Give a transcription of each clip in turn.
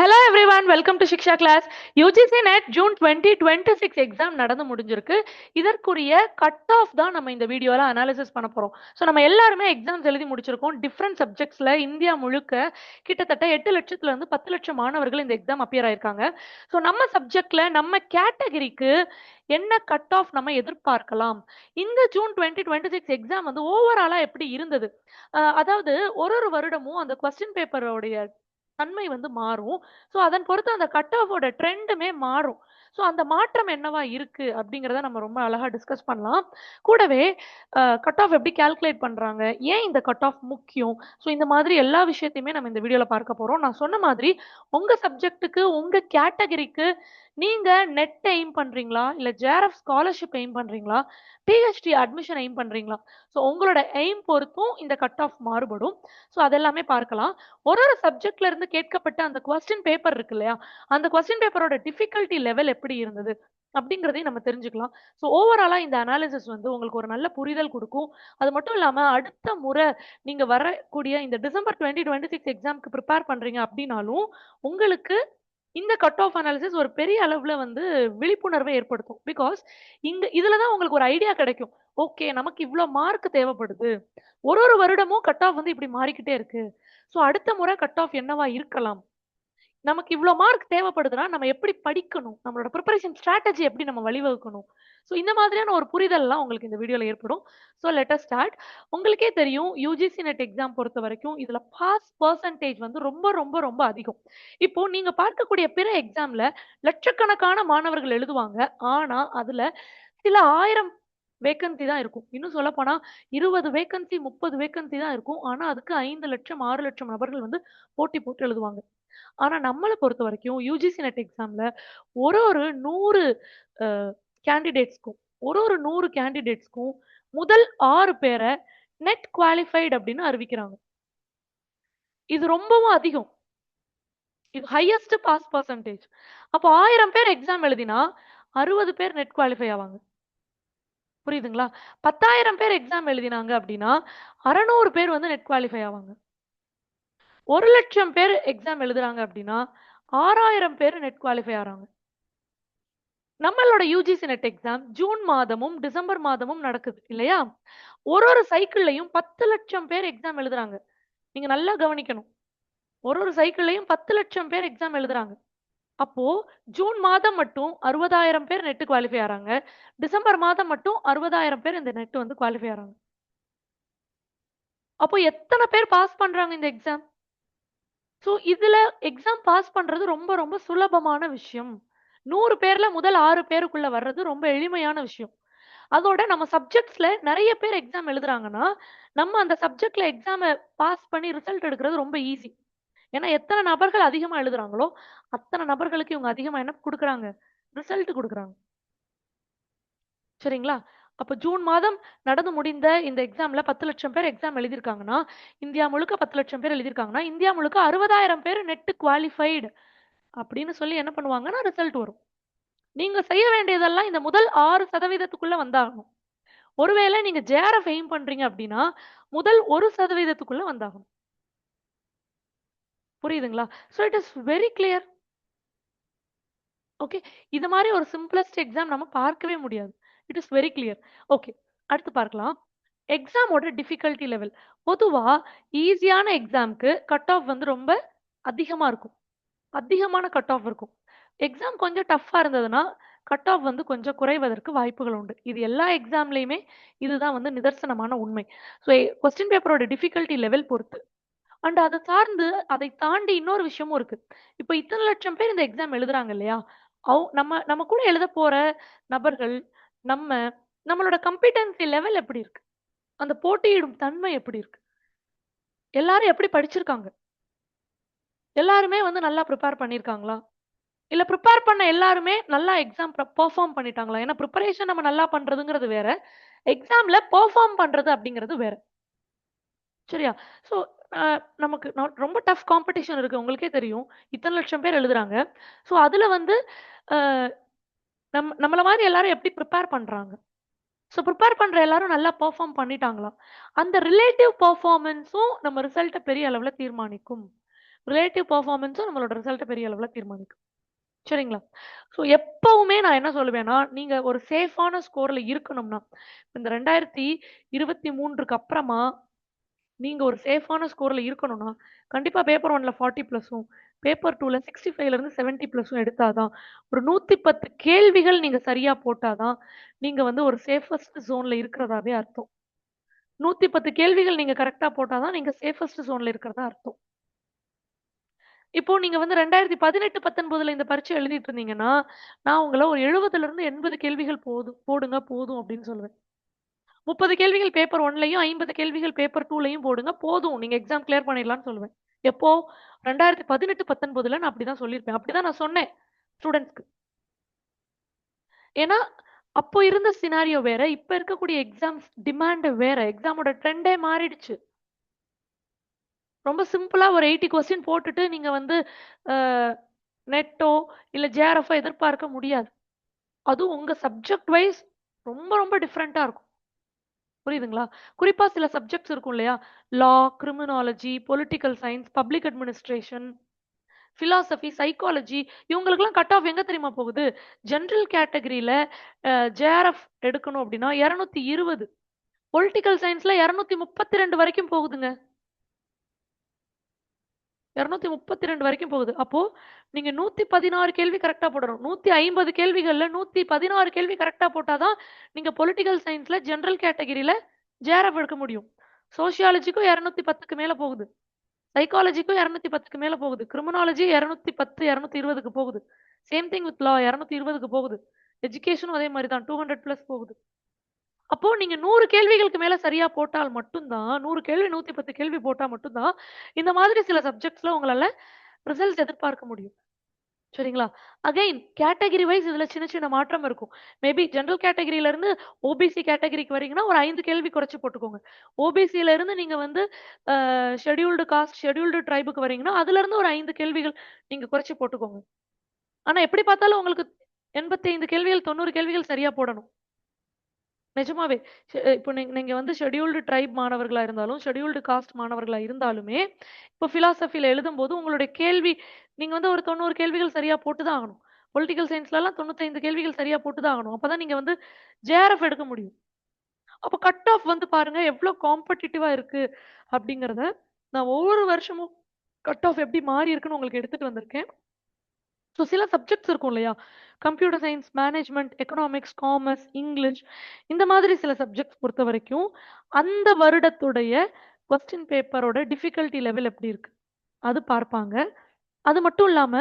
Hello everyone, welcome to Shiksha class. UGC NET June 2026 exam நடந்து முடிஞ்சிருக்கு. இதற்குரிய cut off தான் நம்ம இந்த வீடியோல அனாலிசிஸ் பண்ண போறோம். ஸோ நம்ம எல்லாருமே எக்ஸாம்ஸ் எழுதி முடிச்சிருக்கோம். டிஃப்ரெண்ட் சப்ஜெக்ட்ஸ்ல இந்தியா முழுக்க கிட்டத்தட்ட 8 லட்சத்துல இருந்து 10 லட்சம் மாணவர்கள் இந்த எக்ஸாம் அப்பியர் ஆயிருக்காங்க. ஸோ நம்ம சப்ஜெக்ட்ல நம்ம கேட்டகரிக்கு என்ன கட் ஆஃப் நம்ம எதிர்பார்க்கலாம்? இந்த ஜூன் 2026 எக்ஸாம் வந்து ஓவராலா எப்படி இருந்தது? அதாவது ஒரு வருடமும் அந்த கொஸ்டின் பேப்பரோடைய தன்மை வந்து மாறும். ஸோ அதன் பொறுத்து அந்த கட் ஆஃபோட ட்ரெண்டுமே மாறும். ஸோ அந்த மாற்றம் என்னவா இருக்கு அப்படிங்கிறத நம்ம ரொம்ப அழகா டிஸ்கஸ் பண்ணலாம். கூடவே கட் ஆஃப் எப்படி கால்குலேட் பண்றாங்க? ஏன் இந்த கட் ஆஃப் முக்கியம்? ஸோ இந்த மாதிரி எல்லா விஷயத்தையுமே நம்ம இந்த வீடியோல பார்க்க போறோம். நான் சொன்ன மாதிரி உங்க சப்ஜெக்ட்டுக்கு, உங்க கேட்டகரிக்கு நீங்க நெட் எய்ம் பண்றீங்களா? இல்ல ஜேஆர்எஃப் ஸ்காலர்ஷிப் எய்ம் பண்றீங்களா? பிஹெச்டி அட்மிஷன் எய்ம் பண்றீங்களா? ஸோ உங்களோட எய்ம் பொறுத்தும் இந்த கட் ஆஃப் மாறுபடும். ஸோ அதெல்லாமே பார்க்கலாம். ஒரு சப்ஜெக்ட்ல இருந்து கேட்கப்பட்ட அந்த கொஸ்டின் பேப்பர் இருக்கு இல்லையா? அந்த கொஸ்டின் பேப்பரோட டிஃபிகல்டி லெவல் எப்படி இருந்தது? அப்படிங்கிறதையும் நம்ம தெரிஞ்சுக்கலாம். ஸோ ஓவராலா இந்த அனாலிசிஸ் வந்து உங்களுக்கு ஒரு நல்ல புரிதல் குடுக்கும். அது மட்டும் இல்லாம அடுத்த முறை நீங்க வரக்கூடிய இந்த டிசம்பர் 2026 எக்ஸாம்க்கு பிரிப்பேர் பண்றீங்க அப்படின்னாலும், உங்களுக்கு இந்த கட் ஆஃப் அனாலிசிஸ் ஒரு பெரிய அளவுல வந்து விழிப்புணர்வை ஏற்படுத்தும். பிகாஸ் இதுல தான் உங்களுக்கு ஒரு ஐடியா கிடைக்கும். ஓகே, நமக்கு இவ்ளோ மார்க் தேவைப்படுது. ஒரு வருடமும் கட் ஆஃப் வந்து இப்படி மாறிக்கிட்டே இருக்கு. ஸோ அடுத்த முறை கட் ஆஃப் என்னவா இருக்கலாம்? நமக்கு இவ்ளோ மார்க் தேவைப்படுதுன்னா, நம்ம எப்படி படிக்கணும்? நம்மளோட பிரிப்பரேஷன் ஸ்ட்ராட்டஜி எப்படி நம்ம வழிவகுக்கணும்? ஸோ இந்த மாதிரியான ஒரு புரிதல்லாம் உங்களுக்கு இந்த வீடியோல ஏற்படும். So let us start. உங்களுக்கே தெரியும் யுஜிசி நெட் எக்ஸாம் பொறுத்தவரைக்கும், இதுல பாஸ் பெர்சன்டேஜ் வந்து ரொம்ப, ரொம்ப, ரொம்ப அதிகம். இப்போ நீங்க பார்க்கக்கூடிய பிற எக்ஸாம்ல லட்சக்கணக்கான மாணவர்கள் எழுதுவாங்க. ஆனா, அதுல சில 1000 வேக்கன்சி தான் இருக்கும். இன்னும் சொல்லப்போனா 20 வேக்கன்சி, 30 வேக்கன்சி தான் இருக்கும். ஆனா, அதுக்கு 5,00,000, 6,00,000 நபர்கள் வந்து போட்டி போட்டு எழுதுவாங்க. ஆனா நம்மள பொறுத்தவரைக்கும் யுஜிசி நெட் எக்ஸாம்ல ஒரு 100 அ கேண்டிடேட்ஸ்க்கும் ஒரு 100 கேண்டிடேட்ஸ்க்கும் முதல் 6 பேர நெட் குவாலிஃபைட் அப்படின்னு அறிவிக்கிறாங்க. இது ரொம்பவும் அதிகம். இது ஹையஸ்ட் பாஸ் பெர்சன்டேஜ். அப்போ 1000 பேர் எக்ஸாம் எழுதினா 60 பேர் நெட் குவாலிஃபை ஆவாங்க. புரியுதுங்களா? 10,000 பேர் எக்ஸாம் எழுதினாங்க அப்படின்னா 600 பேர் வந்து நெட் குவாலிஃபை ஆவாங்க. 1,00,000 பேர் எக்ஸாம் எழுதுறாங்க அப்படின்னா 6,000 பேர் நெட் குவாலிஃபை ஆறாங்க. நம்மளோட யுஜிசி நெட் எக்ஸாம் ஜூன் மாதமும், டிசம்பர் மாதமும் நடக்குது இல்லையா? ஒரு சைக்கிள்லயும் 10,00,000 பேர் எக்ஸாம் எழுதுறாங்க. நீங்க நல்லா கவனிக்கணும். ஒரு சைக்கிள்லயும் 10,00,000 பேர் எக்ஸாம் எழுதுறாங்க. அப்போ ஜூன் மாதம் மட்டும் 60,000 பேர் நெட் குவாலிஃபை ஆறாங்க. டிசம்பர் மாதம் மட்டும் 60,000 பேர் இந்த நெட் வந்து குவாலிஃபை ஆறாங்க. அப்போ எத்தன பேர் பாஸ் பண்றாங்க இந்த எக்ஸாம்? ஸோ இதுல எக்ஸாம் பாஸ் பண்றது ரொம்ப ரொம்ப சுலபமான விஷயம். 100 பேர்ல முதல் 6 பேருக்குள்ள வர்றது ரொம்ப எளிமையான விஷயம். அதோட நம்ம சப்ஜெக்ட்ஸ்ல நெறைய பேர் எக்ஸாம் எழுதுறாங்கன்னா, நம்ம அந்த சப்ஜெக்ட்ல எக்ஸாம பாஸ் பண்ணி ரிசல்ட் எடுக்கிறது ரொம்ப ஈஸி. ஏன்னா, எத்தன நபர்கள் அதிகமா எழுதுறாங்களோ, அத்தன நபர்களுக்கு இவங்க அதிகமா என்ன குடுக்குறாங்க? ரிசல்ட் குடுக்குறாங்க. சரிங்களா? அப்ப ஜூன் மாதம் நடந்து முடிந்த இந்த எக்ஸாம்ல 10,00,000 பேர் எக்ஸாம் எழுதியிருக்காங்கன்னா, இந்தியா முழுக்க 10,00,000 பேர் எழுதியிருக்காங்கன்னா, இந்தியா முழுக்க 60,000 பேர் நெட் குவாலிஃபைட் அப்படின்னு சொல்லி என்ன பண்ணுவாங்கன்னா, ரிசல்ட் வரும். நீங்க செய்ய வேண்டியதெல்லாம் இந்த முதல் 6% வந்தாகணும். ஒருவேளை நீங்க ஜேஆர்எஃப் எய்ம் பண்றீங்க அப்படின்னா, முதல் 1% வந்தாகணும். புரியுதுங்களா? So it is very clear. Okay. இது மாரி ஒரு சிம்ப்ளஸ்ட் எக்ஸாம் நம்ம பார்க்கவே முடியாது. It is very clear. Okay. அடுத்து பார்க்கலாம். எக்ஸாமோட டிஃபிகல்டி லெவல். பொதுவா ஈஸியான எக்ஸாம்க்கு கட் ஆஃப் வந்து ரொம்ப அதிகமா இருக்கும். அதிகமான கட் ஆஃப் இருக்கும். எக்ஸாம் கொஞ்சம் டஃப்பா இருந்ததுன்னா, கட் ஆஃப் வந்து கொஞ்சம் குறைவதற்கு வாய்ப்புகள் உண்டு. இது எல்லா எக்ஸாம்லயுமே இதுதான் வந்து நிதர்சனமான உண்மை. ஸோ கொஸ்டின் பேப்பரோட டிஃபிகல்டி லெவல் பொறுத்து. அண்ட் அத சார்ந்து அதை தாண்டி இன்னொரு விஷயமும் இருக்கு. இப்ப இத்தன லட்சம் பேர் இந்த எக்ஸாம் எழுதுறாங்க இல்லையா? நம்ம நம்ம கூட எழுதப் போற நபர்கள், நம்ம நம்மளோட கம்பிட்டன்சி லெவல் எப்படி இருக்கு? அந்த போட்டியிடும் தன்மை எப்படி இருக்கு? எல்லாரும் எப்படி படிச்சிருக்காங்க? எல்லாருமே வந்து நல்லா பிரிப்பேர் பண்ணியிருக்காங்களா? இல்ல பிரிப்பேர் பண்ண எல்லாருமே நல்லா எக்ஸாம் பெர்ஃபார்ம் பண்ணிட்டாங்களா? ஏன்னா பிரிப்பரேஷன் நம்ம நல்லா பண்றதுங்கிறது வேற. எக்ஸாம்ல பெர்ஃபார்ம் பண்றது அப்படிங்கிறது வேற. சரியா? ஸோ அ நமக்கு ரொம்ப டஃப் காம்படிஷன் இருக்கு. உங்களுக்கே தெரியும். இத்தன லட்சம் பேர் எழுதுறாங்க. ஸோ அதுல வந்து அ நம்மள மாரி எல்லாரும் எப்படி பிரிப்பேர் பண்றாங்க? ஸோ பிரிப்பேர் பண்ற எல்லாரும் நல்லா பெர்ஃபார்ம் பண்ணிட்டாங்களா? அந்த ரிலேட்டிவ் பெர்ஃபார்மன்ஸும் நம்ம ரிசல்ட்ட பெரிய அளவுல தீர்மானிக்கும். ரிலேட்டிவ் பெர்ஃபார்மன்ஸும் நம்மளோட ரிசல்ட்ட பெரிய அளவுல தீர்மானிக்கும். சரிங்களா? ஸோ எப்பவுமே நான் என்ன சொல்லுவேன்னா, நீங்க ஒரு சேஃபான ஸ்கோர்ல இருக்கணும்னா, இந்த 2023க்கு அப்புறமா நீங்க ஒரு சேஃபான ஸ்கோர்ல இருக்கணும்னா, கண்டிப்பா பேப்பர் 1ல 40 பிளஸும், பேப்பர் 2ல 65லேருந்து 70 பிளஸும் எடுத்தா தான், ஒரு 110 கேள்விகள் நீங்க சரியா போட்டா தான், நீங்க வந்து ஒரு சேஃபஸ்ட் ஜோன்ல இருக்கிறதாவே அர்த்தம். 110 கேள்விகள் நீங்க கரெக்ட்டா போட்டா தான், நீங்க சேஃபஸ்ட் ஜோன்ல இருக்கிறதா அர்த்தம். இப்போ நீங்க வந்து 2018, 19ல இந்த பரீட்சை எழுதிட்டு இருந்தீங்கன்னா, நான் உங்கள ஒரு 70லிருந்து 80 கேள்விகள் போடுங்க போதும் அப்படின்னு சொல்லுவேன். 30 கேள்விகள் பேப்பர் 1லயும், 50 கேள்விகள் பேப்பர் 2லயும் போடுங்க. போதும். நீங்க எக்ஸாம் கிளியர் பண்ணிடலாம்ன்னு சொல்லுவேன். எப்போ? 2018, 19ல நான் அப்படிதான் சொல்லியிருப்பேன். அப்படிதான் நான் சொன்னேன் ஸ்டூடண்ட்ஸ்க்கு. ஏன்னா, அப்போ இருந்த சினாரியோ வேற. இப்ப இருக்கக்கூடிய எக்ஸாம்ஸ் டிமாண்ட் வேற. எக்ஸாமோட ட்ரெண்டே மாறிடுச்சு. ரொம்ப சிம்பிளா ஒரு 80 கொஸ்டின் போட்டுட்டு நீங்க வந்து அ நெட்டோ, இல்ல ஜேஆர்எஃப்போ எதிர்பார்க்க முடியாது. அதுவும் உங்க சப்ஜெக்ட் வைஸ் ரொம்ப ரொம்ப டிஃபரெண்ட்டா இருக்கும். புரியுதுங்களா? குறிப்பா சில சப்ஜெக்ட்ஸ் இருக்கும் இல்லையா? Law, criminology, political science, public administration, philosophy, psychology இவங்களுக்கெல்லாம் கட் ஆஃப் எங்க தெரியுமா போகுது? ஜெனரல் கேட்டகரியில ஜேஆர்எஃப் எடுக்கணும் அப்படின்னா 220. பொலிட்டிக்கல் சயன்ஸ்ல 232 வரைக்கும் போகுதுங்க. 232 வரைக்கும் போகுது. அப்போ நீங்க 116 கேள்வி கரெக்ட்டா போடணும். 150 கேள்விகள்ல 116 கேள்வி கரெக்ட்டா போட்டா தான், நீங்க பொலிட்டிக்கல் சயன்ஸ்ல ஜெனரல் கேட்டகரில ஜேஆர்எஃப் எடுக்க முடியும். சோசியாலஜிக்கும் 210க்கு மேல போகுது. சைக்காலஜிக்கும் 210க்கு மேல போகுது. கிரிமினாலஜி 210, 220க்கு போகுது. சேம் திங் வித் லா 220க்கு போகுது. எஜுகேஷனும் அதே மாரி தான் 200 பிளஸ் போகுது. அப்போ நீங்க 100 கேள்விகளுக்கு மேல சரியா போட்டால் மட்டும் தான் 100 கேள்வி 110 கேள்வி போட்டா மட்டும் தான், இந்த மாதிரி சில சப்ஜெக்ட்ஸ்ல உங்களால ரிசல்ட்ஸ் எதிர்பார்க்க முடியும். சரிங்களா? அகைன் கேட்டகரி வைஸ் இதுல சின்ன சின்ன மாற்றம் இருக்கும். மேபி ஜெனரல் கேட்டகரில இருந்து ஓபிசி கேட்டகரிக்கு வரீங்கன்னா, ஒரு 5 கேள்வி குறைச்சு போட்டுக்கோங்க. ஓபிசில இருந்து நீங்க வந்து ஷெட்யூல்டு காஸ்ட், ஷெட்யூல்டு ட்ரைப்க்கு வரீங்கன்னா, அதுலருந்து ஒரு 5 கேள்விகள் நீங்க குறைச்சு போட்டுக்கோங்க. ஆனா எப்படி பார்த்தாலும் உங்களுக்கு 85 கேள்விகள், 90 கேள்விகள் சரியா போடணும். நிஜமாவே. இப்போ நீங்க நீங்க வந்து ஷெட்யூல்டு ட்ரைப் மாணவர்களா இருந்தாலும், ஷெட்யூல்டு காஸ்ட் மாணவர்களா இருந்தாலுமே, இப்போ பிலாசபில எழுதும்போது உங்களுடைய கேள்வி நீங்க வந்து ஒரு 90 கேள்விகள் சரியா போட்டு தான் ஆகணும். பொலிட்டிக்கல் சயன்ஸ்லலாம் 95 கேள்விகள் சரியா போட்டு தான் ஆகணும். அப்பதான் நீங்க வந்து ஜேஆர்எஃப் எடுக்க முடியும். அப்ப கட் ஆஃப் வந்து பாருங்க எவ்ளோ காம்படிட்டிவா இருக்கு அப்படிங்கிறத, நான் ஒவ்வொரு வருஷமும் கட் ஆஃப் எப்படி மாறி இருக்குன்னு உங்களுக்கு எடுத்துட்டு வந்திருக்கேன். ஸோ சில சப்ஜெக்ட்ஸ் இருக்கும் இல்லையா? Computer science, management, economics, commerce, English இந்த மாதிரி சில சப்ஜெக்ட்ஸ் பொறுத்தவரைக்கும், அந்த வருடத்துடைய கொஸ்டின் பேப்பரோட டிஃபிகல்டி லெவல் எப்படி இருக்கு? அது பார்ப்பாங்க. அது மட்டும் இல்லாம,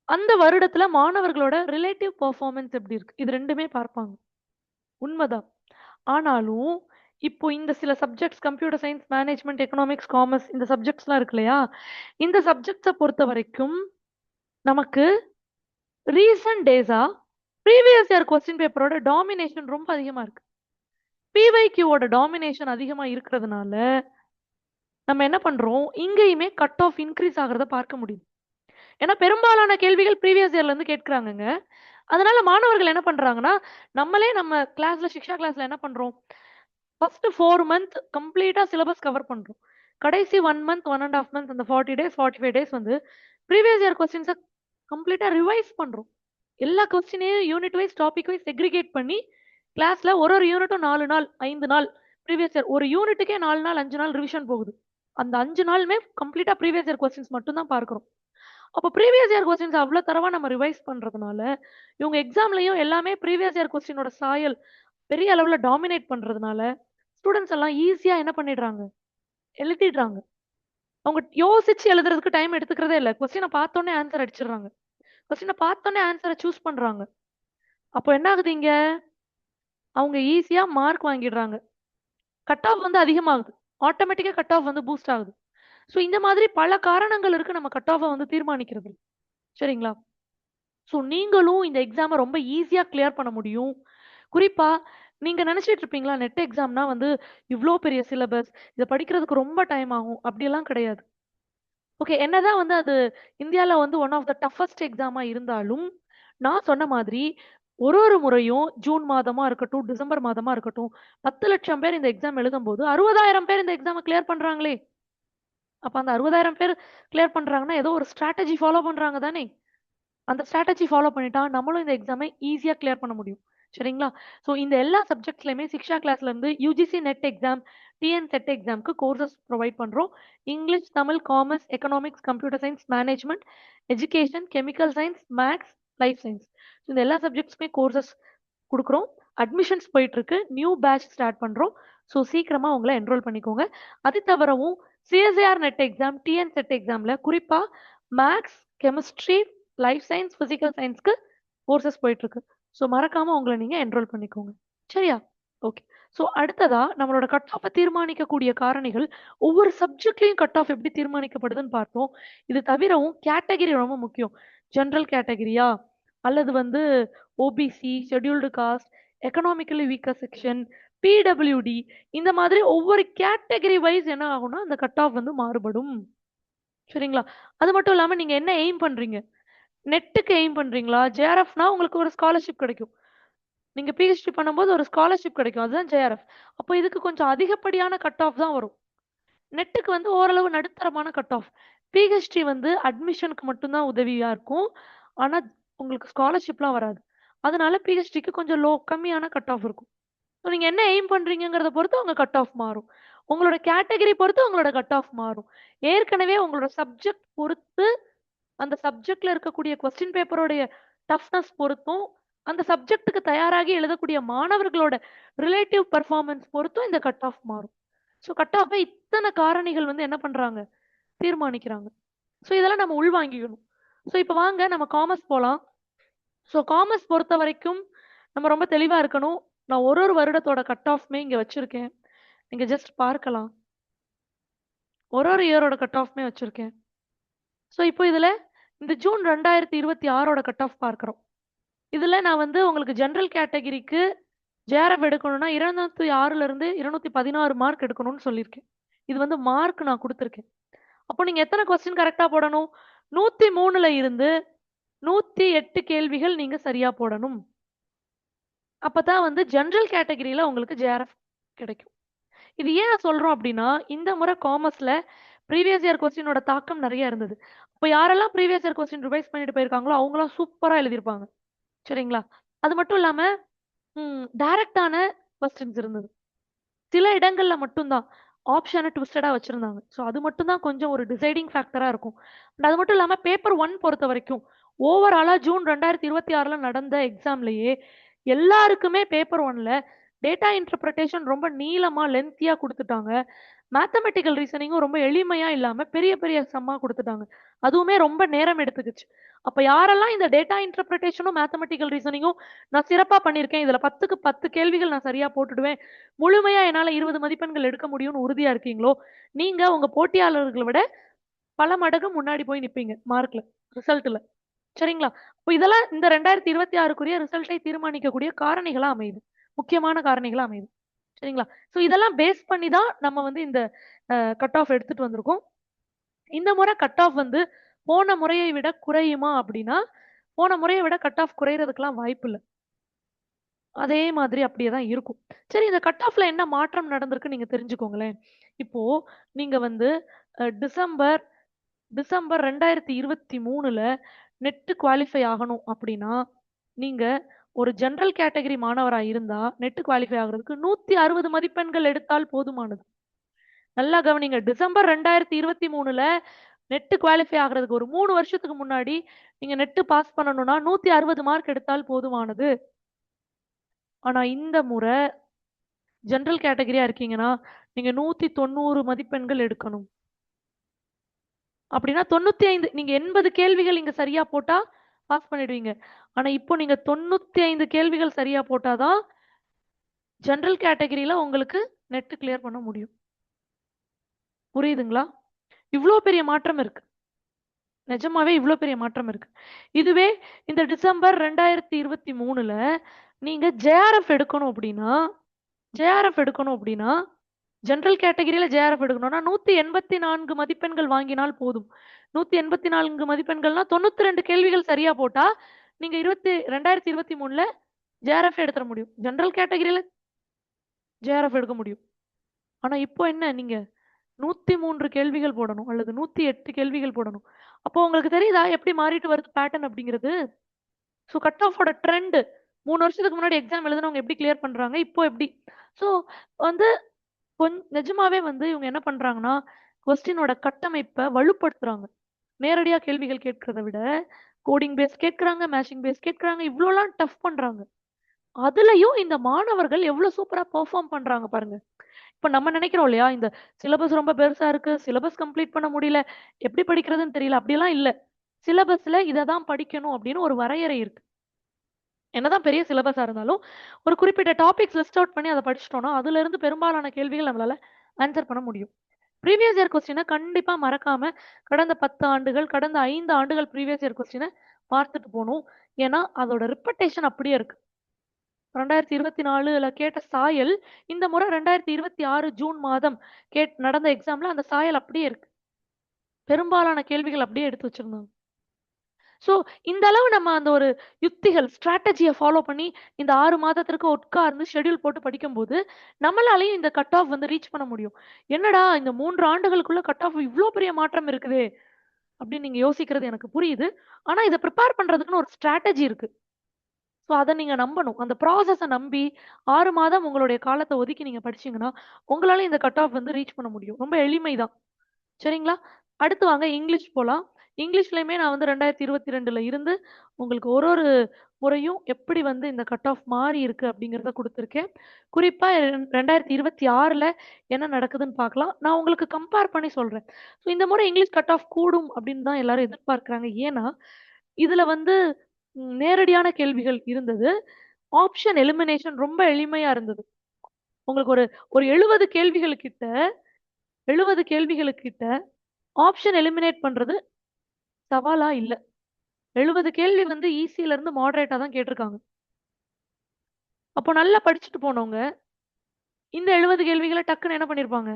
அந்த வருடத்துல மாணவர்களோட ரிலேட்டிவ் பெர்ஃபார்மன்ஸ் எப்படி இருக்கு? இது 2மே பார்ப்பாங்க. உண்மதான். ஆனாலும், இப்போ இந்த சில subjects computer science, management, economics, commerce இந்த சப்ஜெக்ட்ஸ்லாம் இருக்கு இல்லையா? இந்த சப்ஜெக்ட்ஸ பொறுத்தவரைக்கும் நமக்கு ரீசென்ட் டேஸா ப்ரீவியஸ் இயர் கொஸ்டின் பேப்பரோட டாமினேஷன் ரொம்ப அதிகமா இருக்கு. பிஒய்க்யூவோட டாமினேஷன் அதிகமா இருக்கிறதுனால, நம்ம என்ன பண்றோம், இங்கேயுமே கட் ஆஃப் இன்கிரீஸ் ஆகுறத பார்க்க முடியுது. ஏன்னா பெரும்பாலான கேள்விகள் ப்ரீவியஸ் இயர்ல இருந்து கேட்கறாங்கங்க. அதனால மாணவர்கள் என்ன பண்றாங்கன்னா, நம்மளே நம்ம கிளாஸ்ல சிக்ஷா கிளாஸ்ல என்ன பண்றோம், first 4 month completely syllabus cover பண்றோம். கடைசி 1 மந்த், 1 1/2 மந்த் அந்த 40 டேஸ், 45 டேஸ் வந்து ப்ரீவியஸ் இயர் கொஸ்டின்ஸ கம்ப்ளீட்டா ரிவைஸ் பண்றோம். எல்லா கொஸ்டினையும் unit wise, topic wise segregate பண்ணி, கிளாஸ்ல ஒரு ஒரு யூனிட்டும் 4 நாள், 5 நாள் ப்ரீவியஸ் இயர் ஒரு யூனிட்டுக்கே 4 நாள், 5 நாள் ரிவிஷன் போகுது. அந்த 5 நாளுமே கம்ப்ளீட்டா ப்ரீவியஸ் இயர் கொஸ்டின்ஸ் மட்டும் தான் பார்க்கிறோம். அப்போ ப்ரீவியஸ் இயர் கொஸ்டின்ஸ் அவ்ளோ தரவா நம்ம ரிவைஸ் பண்றதுனால, இவங்க எக்ஸாம்லயும் எல்லாமே ப்ரீவியஸ் இயர் கொஸ்டினோட சாயல் பெரிய அளவுல டாமினேட் பண்றதுனால, ஸ்டூடண்ட்ஸ் எல்லாம் ஈஸியா என்ன பண்ணிடுறாங்க, எழுதிடுறாங்க. அவங்க யோசிச்சு எழுதுறதுக்கு டைம் எடுத்துக்கிறதே இல்ல. கொஸ்டின பார்த்தோனே ஆன்ஸர் அடிச்சிடுறாங்க. கொஸ்டின பார்த்தோனே ஆன்ஸர சூஸ் பண்றாங்க. அப்போ என்ன ஆகுது இங்க? அவங்க ஈஸியா மார்க் வாங்கிடுறாங்க. கட் ஆஃப் வந்து அதிகமாகுது. ஆட்டோமேட்டிக்கா கட் ஆஃப் வந்து பூஸ்ட் ஆகுது. ஸோ இந்த மாதிரி பல காரணங்கள் இருக்கு நம்ம கட் ஆஃப வந்து தீர்மானிக்கிறதுல. சரிங்களா? ஸோ நீங்களும் இந்த எக்ஸாம ரொம்ப ஈஸியா கிளியர் பண்ண முடியும். குறிப்பா நீங்க நினைச்சிட்டு இருப்பீங்களா, நெட் எக்ஸாம்னா வந்து இவ்ளோ பெரிய சிலபஸ். இத படிக்கிறதுக்கு ரொம்ப டைம் ஆகும். அப்படியெல்லாம் கிடையாது. ஓகே. என்னதான் வந்து அது இந்தியால வந்து ஒன் ஆஃப் த டஃபஸ்ட் எக்ஸாமா இருந்தாலும், நான் சொன்ன மாதிரி ஒரு ஒரு முறையும் ஜூன் மாதமா இருக்கட்டும், டிசம்பர் மாதமா இருக்கட்டும், 10,00,000 பேர் இந்த எக்ஸாம் எழுதும்போது 60,000 பேர் இந்த எக்ஸாம கிளியர் பண்றாங்களே! அப்ப அந்த 60,000 பேர் கிளியர் பண்றாங்கன்னா, ஏதோ ஒரு ஸ்ட்ராட்டஜி ஃபாலோ பண்றாங்க தானே! அந்த ஸ்ட்ராட்டஜி ஃபாலோ பண்ணிட்டா, நம்மளும் இந்த எக்ஸாம ஈஸியா கிளியர் பண்ண முடியும். சரிங்களா? ஸோ இந்த எல்லா சப்ஜெக்ட்ஸ்லயுமே சிக்ஷா கிளாஸ்லருந்து UGC NET exam, TN SET எக்ஸாம்க்கு கோர்சஸ் ப்ரொவைட் பண்றோம். English, Tamil, commerce, economics, computer science, management, education, chemical science, maths, life science. இந்த எல்லா சப்ஜெக்ட்ஸ்க்குமே கோர்சஸ் குடுக்குறோம். அட்மிஷன்ஸ் போயிட்டுருக்கு. நியூ பேட்ச் ஸ்டார்ட் பண்றோம். ஸோ சீக்கிரமா உங்கள என்ரோல் பண்ணிக்கோங்க. அது தவிரவும் CSIR NET exam, TN SET எக்ஸாம்ல குறிப்பா maths, chemistry, life science, physical சயன்ஸ்க்கு கோர்சஸ் போயிட்டுருக்கு. ஸோ மறக்காம உங்கள நீங்க என்ரோல் பண்ணிக்கோங்க. சரியா? ஓகே. ஸோ அடுத்ததா நம்மளோட கட் ஆஃப தீர்மானிக்கக்கூடிய காரணிகள், ஒவ்வொரு சப்ஜெக்ட்லயும் கட் ஆஃப் எப்படி தீர்மானிக்கப்படுதுன்னு பார்த்தோம். இது தவிரவும் கேட்டகரி ரொம்ப முக்கியம். ஜெனரல் கேட்டகரியா? அல்லது வந்து OBC, scheduled caste, economically weaker section, PWD இந்த மாதிரி ஒவ்வொரு கேட்டகரி வைஸ் என்ன ஆகும்னா, அந்த கட் ஆஃப் வந்து மாறுபடும். சரிங்களா? அது மட்டும் இல்லாம நீங்க என்ன எய்ம் பண்றீங்க? நெட்டுக்கு எய்ம் பண்றீங்களா? ஜேஆர்எஃப்னா உங்களுக்கு ஒரு ஸ்காலர்ஷிப் கிடைக்கும். நீங்க பிஹெச்டி பண்ணும்போது ஒரு ஸ்காலர்ஷிப் கிடைக்கும். அதுதான் ஜேஆர்எஃப். அப்போ இதுக்கு கொஞ்சம் அதிகப்படியான கட் ஆஃப் தான் வரும். நெட்டுக்கு வந்து ஓரளவு நடுத்தரமான கட் ஆஃப். பிஹெச்டி வந்து அட்மிஷனுக்கு மட்டும் தான் உதவியா இருக்கும். ஆனா, உங்களுக்கு ஸ்காலர்ஷிப்லாம் வராது. அதனால பிஹெச்டிக்கு கொஞ்சம் கம்மியான கட் ஆஃப் இருக்கும். ஸோ நீங்க என்ன எய்ம் பண்றீங்கங்கிறத பொறுத்து உங்க கட் ஆஃப் மாறும். உங்களோட கேட்டகரி பொறுத்து உங்களோட கட் ஆஃப் மாறும். ஏற்கனவே உங்களோட சப்ஜெக்ட் பொறுத்து அந்த சப்ஜெக்ட்ல இருக்கக்கூடிய கொஸ்டின் பேப்பரோடைய டஃப்னஸ் பொறுத்தும், அந்த சப்ஜெக்ட்டுக்கு தயாராகி எழுதக்கூடிய மாணவர்களோட ரிலேட்டிவ் பெர்ஃபார்மன்ஸ் பொறுத்தும் இந்த கட் ஆஃப் மாறும். ஸோ கட் ஆஃப இத்தன காரணிகள் வந்து என்ன பண்றாங்க? தீர்மானிக்கிறாங்க. ஸோ இதெல்லாம் நம்ம உள்வாங்கிக்கணும். ஸோ இப்ப வாங்க நம்ம காமர்ஸ் போலாம். ஸோ காமர்ஸ் பொறுத்தவரைக்கும் நம்ம ரொம்ப தெளிவா இருக்கணும். நான் ஒரு ஒரு வருடத்தோட கட் ஆஃப்மே இங்க வச்சிருக்கேன். நீங்க ஜஸ்ட் பார்க்கலாம். ஒரு ஒரு இயரோட கட் ஆஃப்மே வச்சிருக்கேன். ஸோ இப்போ இதுல இந்த ஜூன் 2026ஓட கட் ஆஃப் பார்க்கிறோம். இதுல நான் வந்து உங்களுக்கு ஜெனரல் கேட்டகரிக்கு ஜேஆர்எஃப் எடுக்கணும்னா 206ல இருந்து 216 மார்க் எடுக்கணும்னு சொல்லியிருக்கேன். இது வந்து மார்க் நான் குடுத்துருக்கேன். அப்போ நீங்க எத்தன கொஸ்டின் கரெக்ட்டா போடணும்? 103ல இருந்து 108 கேள்விகள் நீங்க சரியா போடணும். அப்பதான் வந்து ஜெனரல் கேட்டகரில உங்களுக்கு ஜேஆர்எஃப் கிடைக்கும். இது ஏன் சொல்றோம் அப்டின்னா, இந்த முறை காமர்ஸ்ல ப்ரீவியஸ் இயர் கொஸ்டினோட தாக்கம் நெறைய இருந்தது. அப்ப யாரெல்லாம் ப்ரீவியஸ் இயர் கொஸ்டின் ரிவைஸ் பண்ணிட்டு போயிருக்காங்களோ, அவங்கலாம் சூப்பரா எழுதியிருப்பாங்க. சரிங்களா? அது மட்டும் இல்லாம டைரக்ட்டான கொஸ்டின்ஸ் இருந்தது. சில இடங்கள்ல மட்டும் தான் ஆப்ஷன ட்விஸ்டடா வச்சிருந்தாங்க. ஸோ அது மட்டும் தான் கொஞ்சம் ஒரு டிசைடிங் ஃபேக்டரா இருக்கும். அண்ட் அது மட்டும் இல்லாம பேப்பர் 1 பொறுத்தவரைக்கும், ஓவராலா ஜூன் 2026ல நடந்த எக்ஸாம்லயே எல்லாருக்குமே பேப்பர் 1ல டேட்டா இன்டர்பிரட்டேஷன் ரொம்ப நீளமா, லென்த்தியா குடுத்துட்டாங்க. மேத்தமேட்டிக்கல் ரீசனிங்கும் ரொம்ப எளிமையா இல்லாம பெரிய பெரிய சம்மா குடுத்துட்டாங்க. அதுவுமே ரொம்ப நேரம் எடுத்துக்கிச்சு. அப்ப யாரெல்லாம் இந்த டேட்டா இன்டர்பிரட்டேஷனும், மேத்தமேட்டிக்கல் ரீசனிங்கும் நான் சிறப்பா பண்ணியிருக்கேன். இதுல 10க்கு 10 கேள்விகள் நான் சரியா போட்டுடுவேன். முழுமையா என்னால 20 மதிப்பெண்கள் எடுக்க முடியும்னு உறுதியா இருக்கீங்களோ, நீங்க உங்க போட்டியாளர்கள விட பல மடங்கு முன்னாடி போய் நிப்பீங்க மார்க்ல, ரிசல்ட்ல. சரிங்களா? அப்ப இதெல்லாம் இந்த 2026க்குரிய ரிசல்ட்டை தீர்மானிக்கக்கூடிய காரணிகளா அமையுது. முக்கியமான காரணிகளா அமையுது. சரிங்களா? ஸோ இதெல்லாம் பேஸ் பண்ணி தான் நம்ம வந்து இந்த கட் ஆஃப் எடுத்துட்டு வந்திருக்கோம். இந்த முறை கட் ஆஃப் வந்து போன முறையை விட குறையுமா அப்படின்னா, போன முறைய விட கட் ஆஃப் குறையறதுக்கெல்லாம் வாய்ப்பில்ல. அதே மாதிரி அப்படியே தான் இருக்கும். சரி இந்த கட் ஆஃப்ல என்ன மாற்றம் நடந்திருக்குன்னு நீங்க தெரிஞ்சுக்கோங்களேன். இப்போ நீங்க வந்து டிசம்பர் டிசம்பர் 2023ல நெட் குவாலிஃபை ஆகணும் அப்படின்னா, நீங்க ஒரு ஜெனரல் கேட்டகரி மாணவரா இருந்தா, நெட் குவாலிஃபை ஆகுறதுக்கு 160 மதிப்பெண்கள் எடுத்தால் போதுமானது. நல்லா கவனிங்க. டிசம்பர் 2023ல நெட் குவாலிஃபை ஆகுறதுக்கு ஒரு 3 வருஷத்துக்கு முன்னாடி, நீங்க நெட் பாஸ் பண்ணணும்னா 160 மார்க் எடுத்தால் போதுமானது. ஆனா இந்த முறை ஜெனரல் கேட்டகரியா இருக்கீங்கன்னா, நீங்க 190 மதிப்பெண்கள் எடுக்கணும். அப்படின்னா 95 நீங்க 80 கேள்விகள் இங்க சரியா போட்டா பாஸ் பண்ணிடுவீங்க. ஆனா இப்போ நீங்க 95 கேள்விகள் சரியா போட்டா தான் ஜெனரல் கேட்டகரில உங்களுக்கு நெட் கிளியர் பண்ண முடியும். புரியுதுங்களா? இவ்ளோ பெரிய மாற்றம் இருக்கு. நிஜமாவே இவ்ளோ பெரிய மாற்றம் இருக்கு. இதுவே இந்த டிசம்பர் 2023ல நீங்க ஜேஆர்எஃப் எடுக்கணும் அப்படின்னா, ஜெனரல் கேட்டகரியில ஜேஆர்எஃப் எடுக்கணும்னா 184 மதிப்பெண்கள் வாங்கினால் போதும். 184 மதிப்பெண்கள்னா 92 கேள்விகள் சரியா போட்டா, நீங்க 2023ல ஜேஆர்எஃப் எடுத்துற முடியும். ஜெனரல் கேட்டகரியில ஜேஆர்எஃப் எடுக்க முடியும். ஆனா இப்போ என்ன நீங்க 103 கேள்விகள் போடணும். அல்லது 108 கேள்விகள் போடணும். அப்போ உங்களுக்கு தெரியுதா எப்படி மாறிட்டு வருது பேட்டர்ன் அப்படிங்கிறது? ஸோ கட் ஆஃபோட ட்ரெண்ட் 3 வருஷத்துக்கு முன்னாடி எக்ஸாம் எழுதுனவங்க எப்படி கிளியர் பண்றாங்க? இப்போ எப்படி? ஸோ வந்து நிஜமாவே வந்து இவங்க என்ன பண்றாங்கன்னா, கொஸ்டினோட கட்டமைப்ப வலுப்படுத்துறாங்க. நேரடியா கேள்விகள் கேட்கிறத விட, கோடிங் பேஸ் கேட்கறாங்க, மேட்சிங் பேஸ் கேட்கறாங்க. இவ்ளோலாம் டஃப் பண்றாங்க. அதுலயும் இந்த மாணவர்கள் எவ்ளோ சூப்பரா பெர்ஃபார்ம் பண்றாங்க பாருங்க. இப்ப நம்ம நினைக்கிறோம் இல்லையா? இந்த சிலபஸ் ரொம்ப பெருசா இருக்கு. சிலபஸ் கம்ப்ளீட் பண்ண முடியல. எப்படி படிக்கிறதுன்னு தெரியல. அப்படிலாம் இல்ல. சிலபஸ்ல இத தான் படிக்கணும் அப்படின்னு ஒரு வரையறை இருக்கு. என்னதான் பெரிய சிலபஸா இருந்தாலும், ஒரு குறிப்பிட்ட டாபிக்ஸ் லிஸ்ட் அவுட் பண்ணி அத படிச்சுட்டோம்னா, அதுலருந்து பெரும்பாலான கேள்விகள் நம்மளால ஆன்ஸர் பண்ண முடியும். ப்ரீவியஸ் இயர் கொஸ்டின கண்டிப்பா மறக்காம கடந்த 10 ஆண்டுகள், கடந்த 5 ஆண்டுகள் ப்ரீவியஸ் இயர் கொஸ்டின பார்த்துட்டு போணும். ஏன்னா, அதோட ரிப்பீட்டேஷன் அப்படியே இருக்கு. 2024ல கேட்ட சாயல், இந்த முறை 2026 ஜூன் மாதம் நடந்த எக்ஸாம்ல அந்த சாயல் அப்படியே இருக்கு. பெரும்பாலான கேள்விகள் அப்படியே எடுத்து வச்சிருந்தாங்க. ஸோ, இந்த அளவு நம்ம அந்த ஒரு யுக்திகள், ஸ்ட்ராட்டஜிய ஃபாலோ பண்ணி, இந்த 6 மாதத்திற்கு உட்கார்ந்து ஷெட்யூல் போட்டு படிக்கும்போது, நம்மளாலயும் இந்த கட் ஆஃப் வந்து ரீச் பண்ண முடியும். என்னடா இந்த 3 ஆண்டுகளுக்குள்ள கட் ஆஃப் இவ்ளோ பெரிய மாற்றம் இருக்குதே! அப்படின்னு நீங்க யோசிக்கிறது எனக்கு புரியுது. ஆனா, இத பிரிப்பேர் பண்றதுக்குன்னு ஒரு ஸ்ட்ராட்டஜி இருக்கு. ஸோ, அத நீங்க நம்பணும். அந்த ப்ராசஸ நம்பி 6 மாதம் உங்களுடைய காலத்த ஒதுக்கி நீங்க படிச்சீங்கன்னா, உங்களால இந்த கட் ஆஃப் வந்து ரீச் பண்ண முடியும். ரொம்ப எளிமை தான். சரிங்களா? அடுத்து வாங்க இங்கிலீஷ் போலாம். இங்கிலீஷ்லயுமே நான் வந்து 2022ல இருந்து உங்களுக்கு ஒரு ஒரு முறையும் எப்படி வந்து இந்த கட் ஆஃப் மாறி இருக்கு அப்படிங்கிறத குடுத்துருக்கேன். குறிப்பா 2026ல என்ன நடக்குதுன்னு பார்க்கலாம். நான் உங்களுக்கு கம்பேர் பண்ணி சொல்றேன். ஸோ இந்த முறை இங்கிலீஷ் கட் ஆஃப் கூடும் அப்படின்னு தான் எல்லாரும் எதிர்பார்க்கிறாங்க. ஏன்னா, இதுல வந்து நேரடியான கேள்விகள் இருந்தது. ஆப்ஷன் எலிமினேஷன் ரொம்ப எளிமையா இருந்தது. உங்களுக்கு ஒரு ஒரு 70 கேள்விகளுக்கிட்ட ஆப்ஷன் எலிமினேட் பண்றது சவாலா இல்ல. 70 கேள்வி வந்து ஈஸில இருந்து மாடரேட்டா தான் கேட்டிருக்காங்க. அப்போ நல்லா படிச்சுட்டு போனவங்க, இந்த 70 கேள்விகள டக்குன்னு என்ன பண்ணியிருப்பாங்க?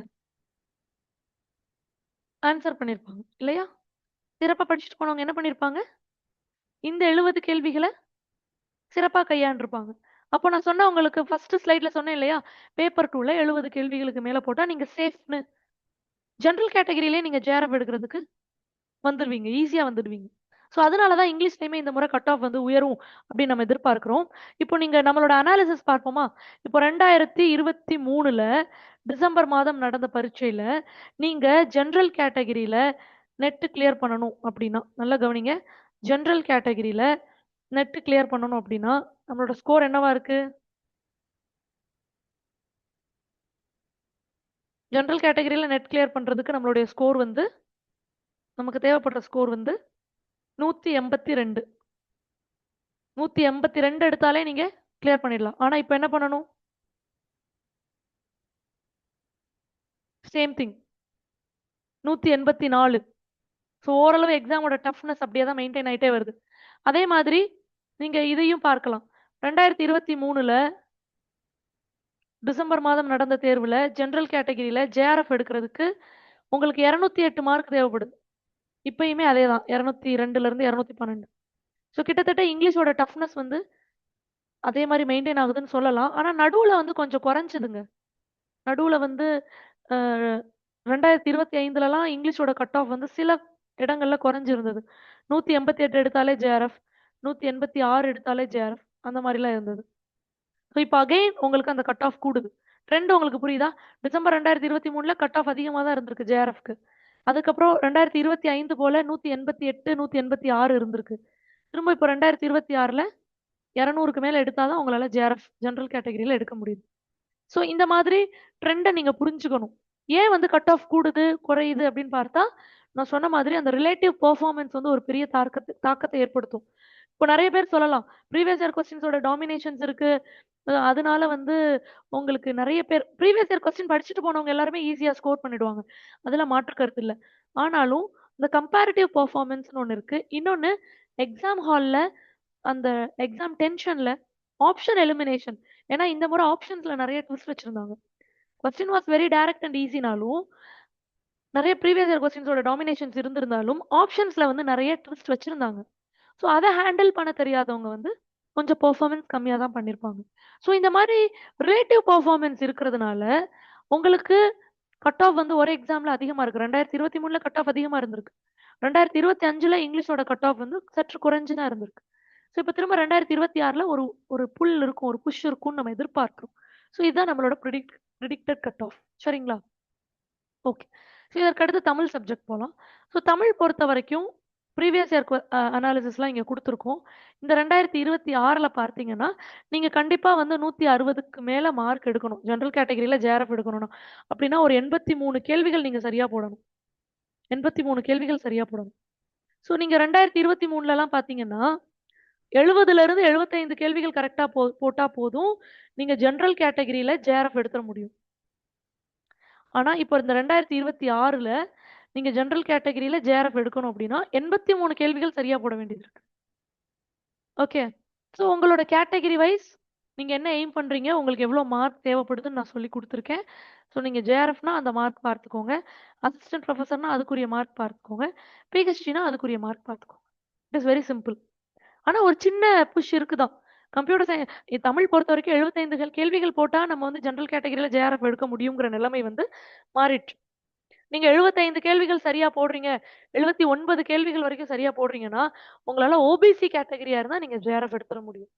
ஆன்ஸர் பண்ணியிருப்பாங்க. இல்லையா? சிறப்பா படிச்சுட்டு போனவங்க என்ன பண்ணியிருப்பாங்க? இந்த 70 கேள்விகள சிறப்பா கையாண்டுருப்பாங்க. அப்போ நான் சொன்ன உங்களுக்கு ஃபர்ஸ்ட் ஸ்லைட்ல சொன்னேன் இல்லையா? பேப்பர் 2ல 70 கேள்விகளுக்கு மேல போட்டா நீங்க சேஃப்ன்னு. ஜெனரல் கேட்டகரியிலேயே நீங்க ஜேஆர்எஃப் எடுக்கிறதுக்கு வந்துருவீங்க. ஈஸியா வந்துடுவீங்க. ஸோ, அதனால தான் இங்கிலீஷ்லயுமே இந்த முறை கட் ஆஃப் வந்து உயரும் அப்படின்னு நம்ம எதிர்பார்க்கிறோம். இப்போ நீங்க நம்மளோட அனாலிசிஸ் பார்ப்போமா? இப்போ 2023ல டிசம்பர் மாதம் நடந்த பரீட்சையில, நீங்க ஜெனரல் கேட்டகரியில நெட் கிளியர் பண்ணணும் அப்படின்னா, நல்லா கவனிங்க. ஜெனரல் கேட்டகரியில நெட் கிளியர் பண்ணணும் அப்படின்னா, நம்மளோட ஸ்கோர் என்னவா இருக்கு? ஜெனரல் கேட்டகரியில நெட் கிளியர் பண்றதுக்கு நம்மளுடைய ஸ்கோர் வந்து நமக்கு தேவைப்படுற ஸ்கோர் வந்து 182. 182 எடுத்தாலே நீங்க கிளியர் பண்ணிடலாம். ஆனா இப்ப என்ன பண்ணணும்? Same thing 184. ஸோ ஓரளவு எக்ஸாமோட டஃப்னஸ் அப்படியே தான் மெயின்டெயின் ஆயிட்டே வருது. அதே மாதிரி நீங்க இதையும் பார்க்கலாம். 2023ல டிசம்பர் மாதம் நடந்த தேர்வுல ஜெனரல் கேட்டகரியில ஜேஆர்எஃப் எடுக்கிறதுக்கு உங்களுக்கு 208 மார்க் தேவைப்படுது. இப்பயுமே அதே தான். 202ல இருந்து 212. ஸோ கிட்டத்தட்ட இங்கிலீஷோட டஃப்னஸ் வந்து அதே மாரி மெயின்டெயின் ஆகுதுன்னு சொல்லலாம். ஆனா நடுவுல வந்து கொஞ்சம் குறைஞ்சதுங்க. நடுவுல வந்து அ 2025லலாம் இங்கிலீஷோட கட் ஆஃப் வந்து சில இடங்கள்ல குறைஞ்சிருந்தது. 188 எடுத்தாலே ஜேஆர்எஃப், 186 எடுத்தாலே ஜேஆர்எஃப் அந்த மாரிலாம் இருந்தது. ஸோ இப்ப அகைன் உங்களுக்கு அந்த கட் ஆஃப் கூடுது. ட்ரெண்ட் உங்களுக்கு புரியுதா? டிசம்பர் 2023ல கட் ஆஃப் அதிகமா தான் இருந்திருக்கு ஜேஆர்எஃப்க்கு. அதுக்கப்புறம் 2025 போல 188, 186 இருந்திருக்கு. திரும்ப இப்ப 2026ல 200க்கு மேல எடுத்தா தான் உங்களால ஜேஆர்எஃப் ஜெனரல் கேட்டகரில எடுக்க முடியுது. ஸோ இந்த மாதிரி ட்ரெண்ட நீங்க புரிஞ்சுக்கணும். ஏன் வந்து கட் ஆஃப் கூடுது, குறையுது அப்படின்னு பார்த்தா, நான் சொன்ன மாதிரி அந்த ரிலேட்டிவ் பெர்ஃபார்மன்ஸ் வந்து ஒரு பெரிய தாக்கத்த ஏற்படுத்தும். இப்போ நெறைய பேர் சொல்லலாம். ப்ரீவியஸ் இயர் கொஸ்டின்ஸோட டாமினேஷன்ஸ் இருக்கு. அதனால வந்து உங்களுக்கு நெறைய பேர் ப்ரீவியஸ் இயர் கொஸ்டின் படிச்சுட்டு போனவங்க எல்லாருமே ஈஸியா ஸ்கோர் பண்ணிடுவாங்க. அதுல மாற்று கருத்து இல்ல. ஆனாலும் இந்த கம்பேரிட்டிவ் பெர்ஃபார்மன்ஸ்ன்னு ஒண்ணு இருக்கு. இன்னொன்னு எக்ஸாம் ஹால்ல அந்த எக்ஸாம் டென்ஷன்ல ஆப்ஷன் எலிமினேஷன். ஏன்னா இந்த முறை ஆப்ஷன்ஸ்ல நெறைய ட்விஸ்ட் வச்சிருந்தாங்க. Question was very direct and ஈஸினாலும், நெறைய ப்ரீவியஸ் இயர் கொஸ்டின்ஸோட டாமினேஷன்ஸ் இருந்திருந்தாலும், ஆப்ஷன்ஸ்ல வந்து நெறைய ட்விஸ்ட் வச்சிருந்தாங்க. ஸோ அத ஹேண்டில் பண்ண தெரியாதவங்க வந்து கொஞ்சம் பெர்ஃபார்மன்ஸ் கம்மியா தான் பண்ணியிருப்பாங்க. ஸோ இந்த மாரி ரிலேட்டிவ் பெர்ஃபார்மன்ஸ் இருக்கிறதுனால, உங்களுக்கு கட் ஆஃப் வந்து ஒரு எக்ஸாம்ல அதிகமா இருக்கு. 2023ல கட் ஆஃப் அதிகமா இருந்திருக்கு. 2025ல இங்கிலீஷோட கட் ஆஃப் வந்து சற்று குறைஞ்சு தான் இருந்திருக்கு. ஸோ இப்ப திரும்ப 2026ல ஒரு ஒரு புல் இருக்கும், ஒரு புஷ் இருக்கும்னு நம்ம எதிர்பார்க்கிறோம். ஸோ இதுதான் நம்மளோட பிரிடிக்டட் கட் ஆஃப். சரிங்களா? ஓகே. ஸோ இதற்கடுத்து தமிழ் சப்ஜெக்ட் போலாம். ஸோ தமிழ் பொறுத்தவரைக்கும் ப்ரீவியஸ் இயர் அனாலிசிஸ்லாம் இங்க குடுத்துருக்கோம். இந்த 2026ல பார்த்தீங்கன்னா, நீங்க கண்டிப்பா வந்து 160க்கு மேல மார்க் எடுக்கணும். ஜெனரல் கேட்டகரில ஜேஆர்எஃப் எடுக்கணும்னா. அப்படின்னா ஒரு 83 கேள்விகள் நீங்க சரியா போடணும். 83 கேள்விகள் சரியா போடணும். ஸோ நீங்க 2023லலாம் பார்த்தீங்கன்னா, 70லிருந்து 75 கேள்விகள் கரெக்ட்டா போட்டா போதும். நீங்க ஜெனரல் கேட்டகரில ஜேஆர்எஃப் எடுத்துற முடியும். ஆனா, இப்போ இந்த 2026ல நீங்க ஜெனரல் கேட்டகரில ஜேஆர்எஃப் எடுக்கணும் அப்படின்னா, 83 கேள்விகள் சரியா போட வேண்டியது இருக்கு. ஓகே. ஸோ உங்களோட கேட்டகரி வைஸ் நீங்க என்ன எய்ம் பண்றீங்க? உங்களுக்கு எவ்வளோ மார்க் தேவைப்படுதுன்னு நான் சொல்லிக் குடுத்துருக்கேன். ஸோ நீங்க ஜேஆர்எஃப்னா அந்த மார்க் பார்த்துக்கோங்க. அசிஸ்டன்ட் புரொஃபசர்னா அதுக்குரிய மார்க் பார்த்துக்கோங்க. பிஹெச்டினா அதுக்குரிய மார்க் பார்த்துக்கோங்க. It is very simple. ஆனா ஒரு சின்ன புஷ் இருக்குதான். கம்ப்யூட்டர் தமிழ் பொறுத்தவரைக்கும் 75 கேள்விகள் போட்டா நம்ம வந்து ஜெனரல் கேட்டகரில ஜேஆர்எஃப் எடுக்க முடியுங்கிற நிலைமை வந்து மாறிடுச்சு. நீங்க 75 கேள்விகள் சரியா போடுறீங்க. 79 கேள்விகள் வரைக்கும் சரியா போடுறீங்கன்னா, உங்களால ஓபிசி கேட்டகரியா இருந்தா நீங்க ஜேஆர்எஃப் எடுத்துற முடியும்.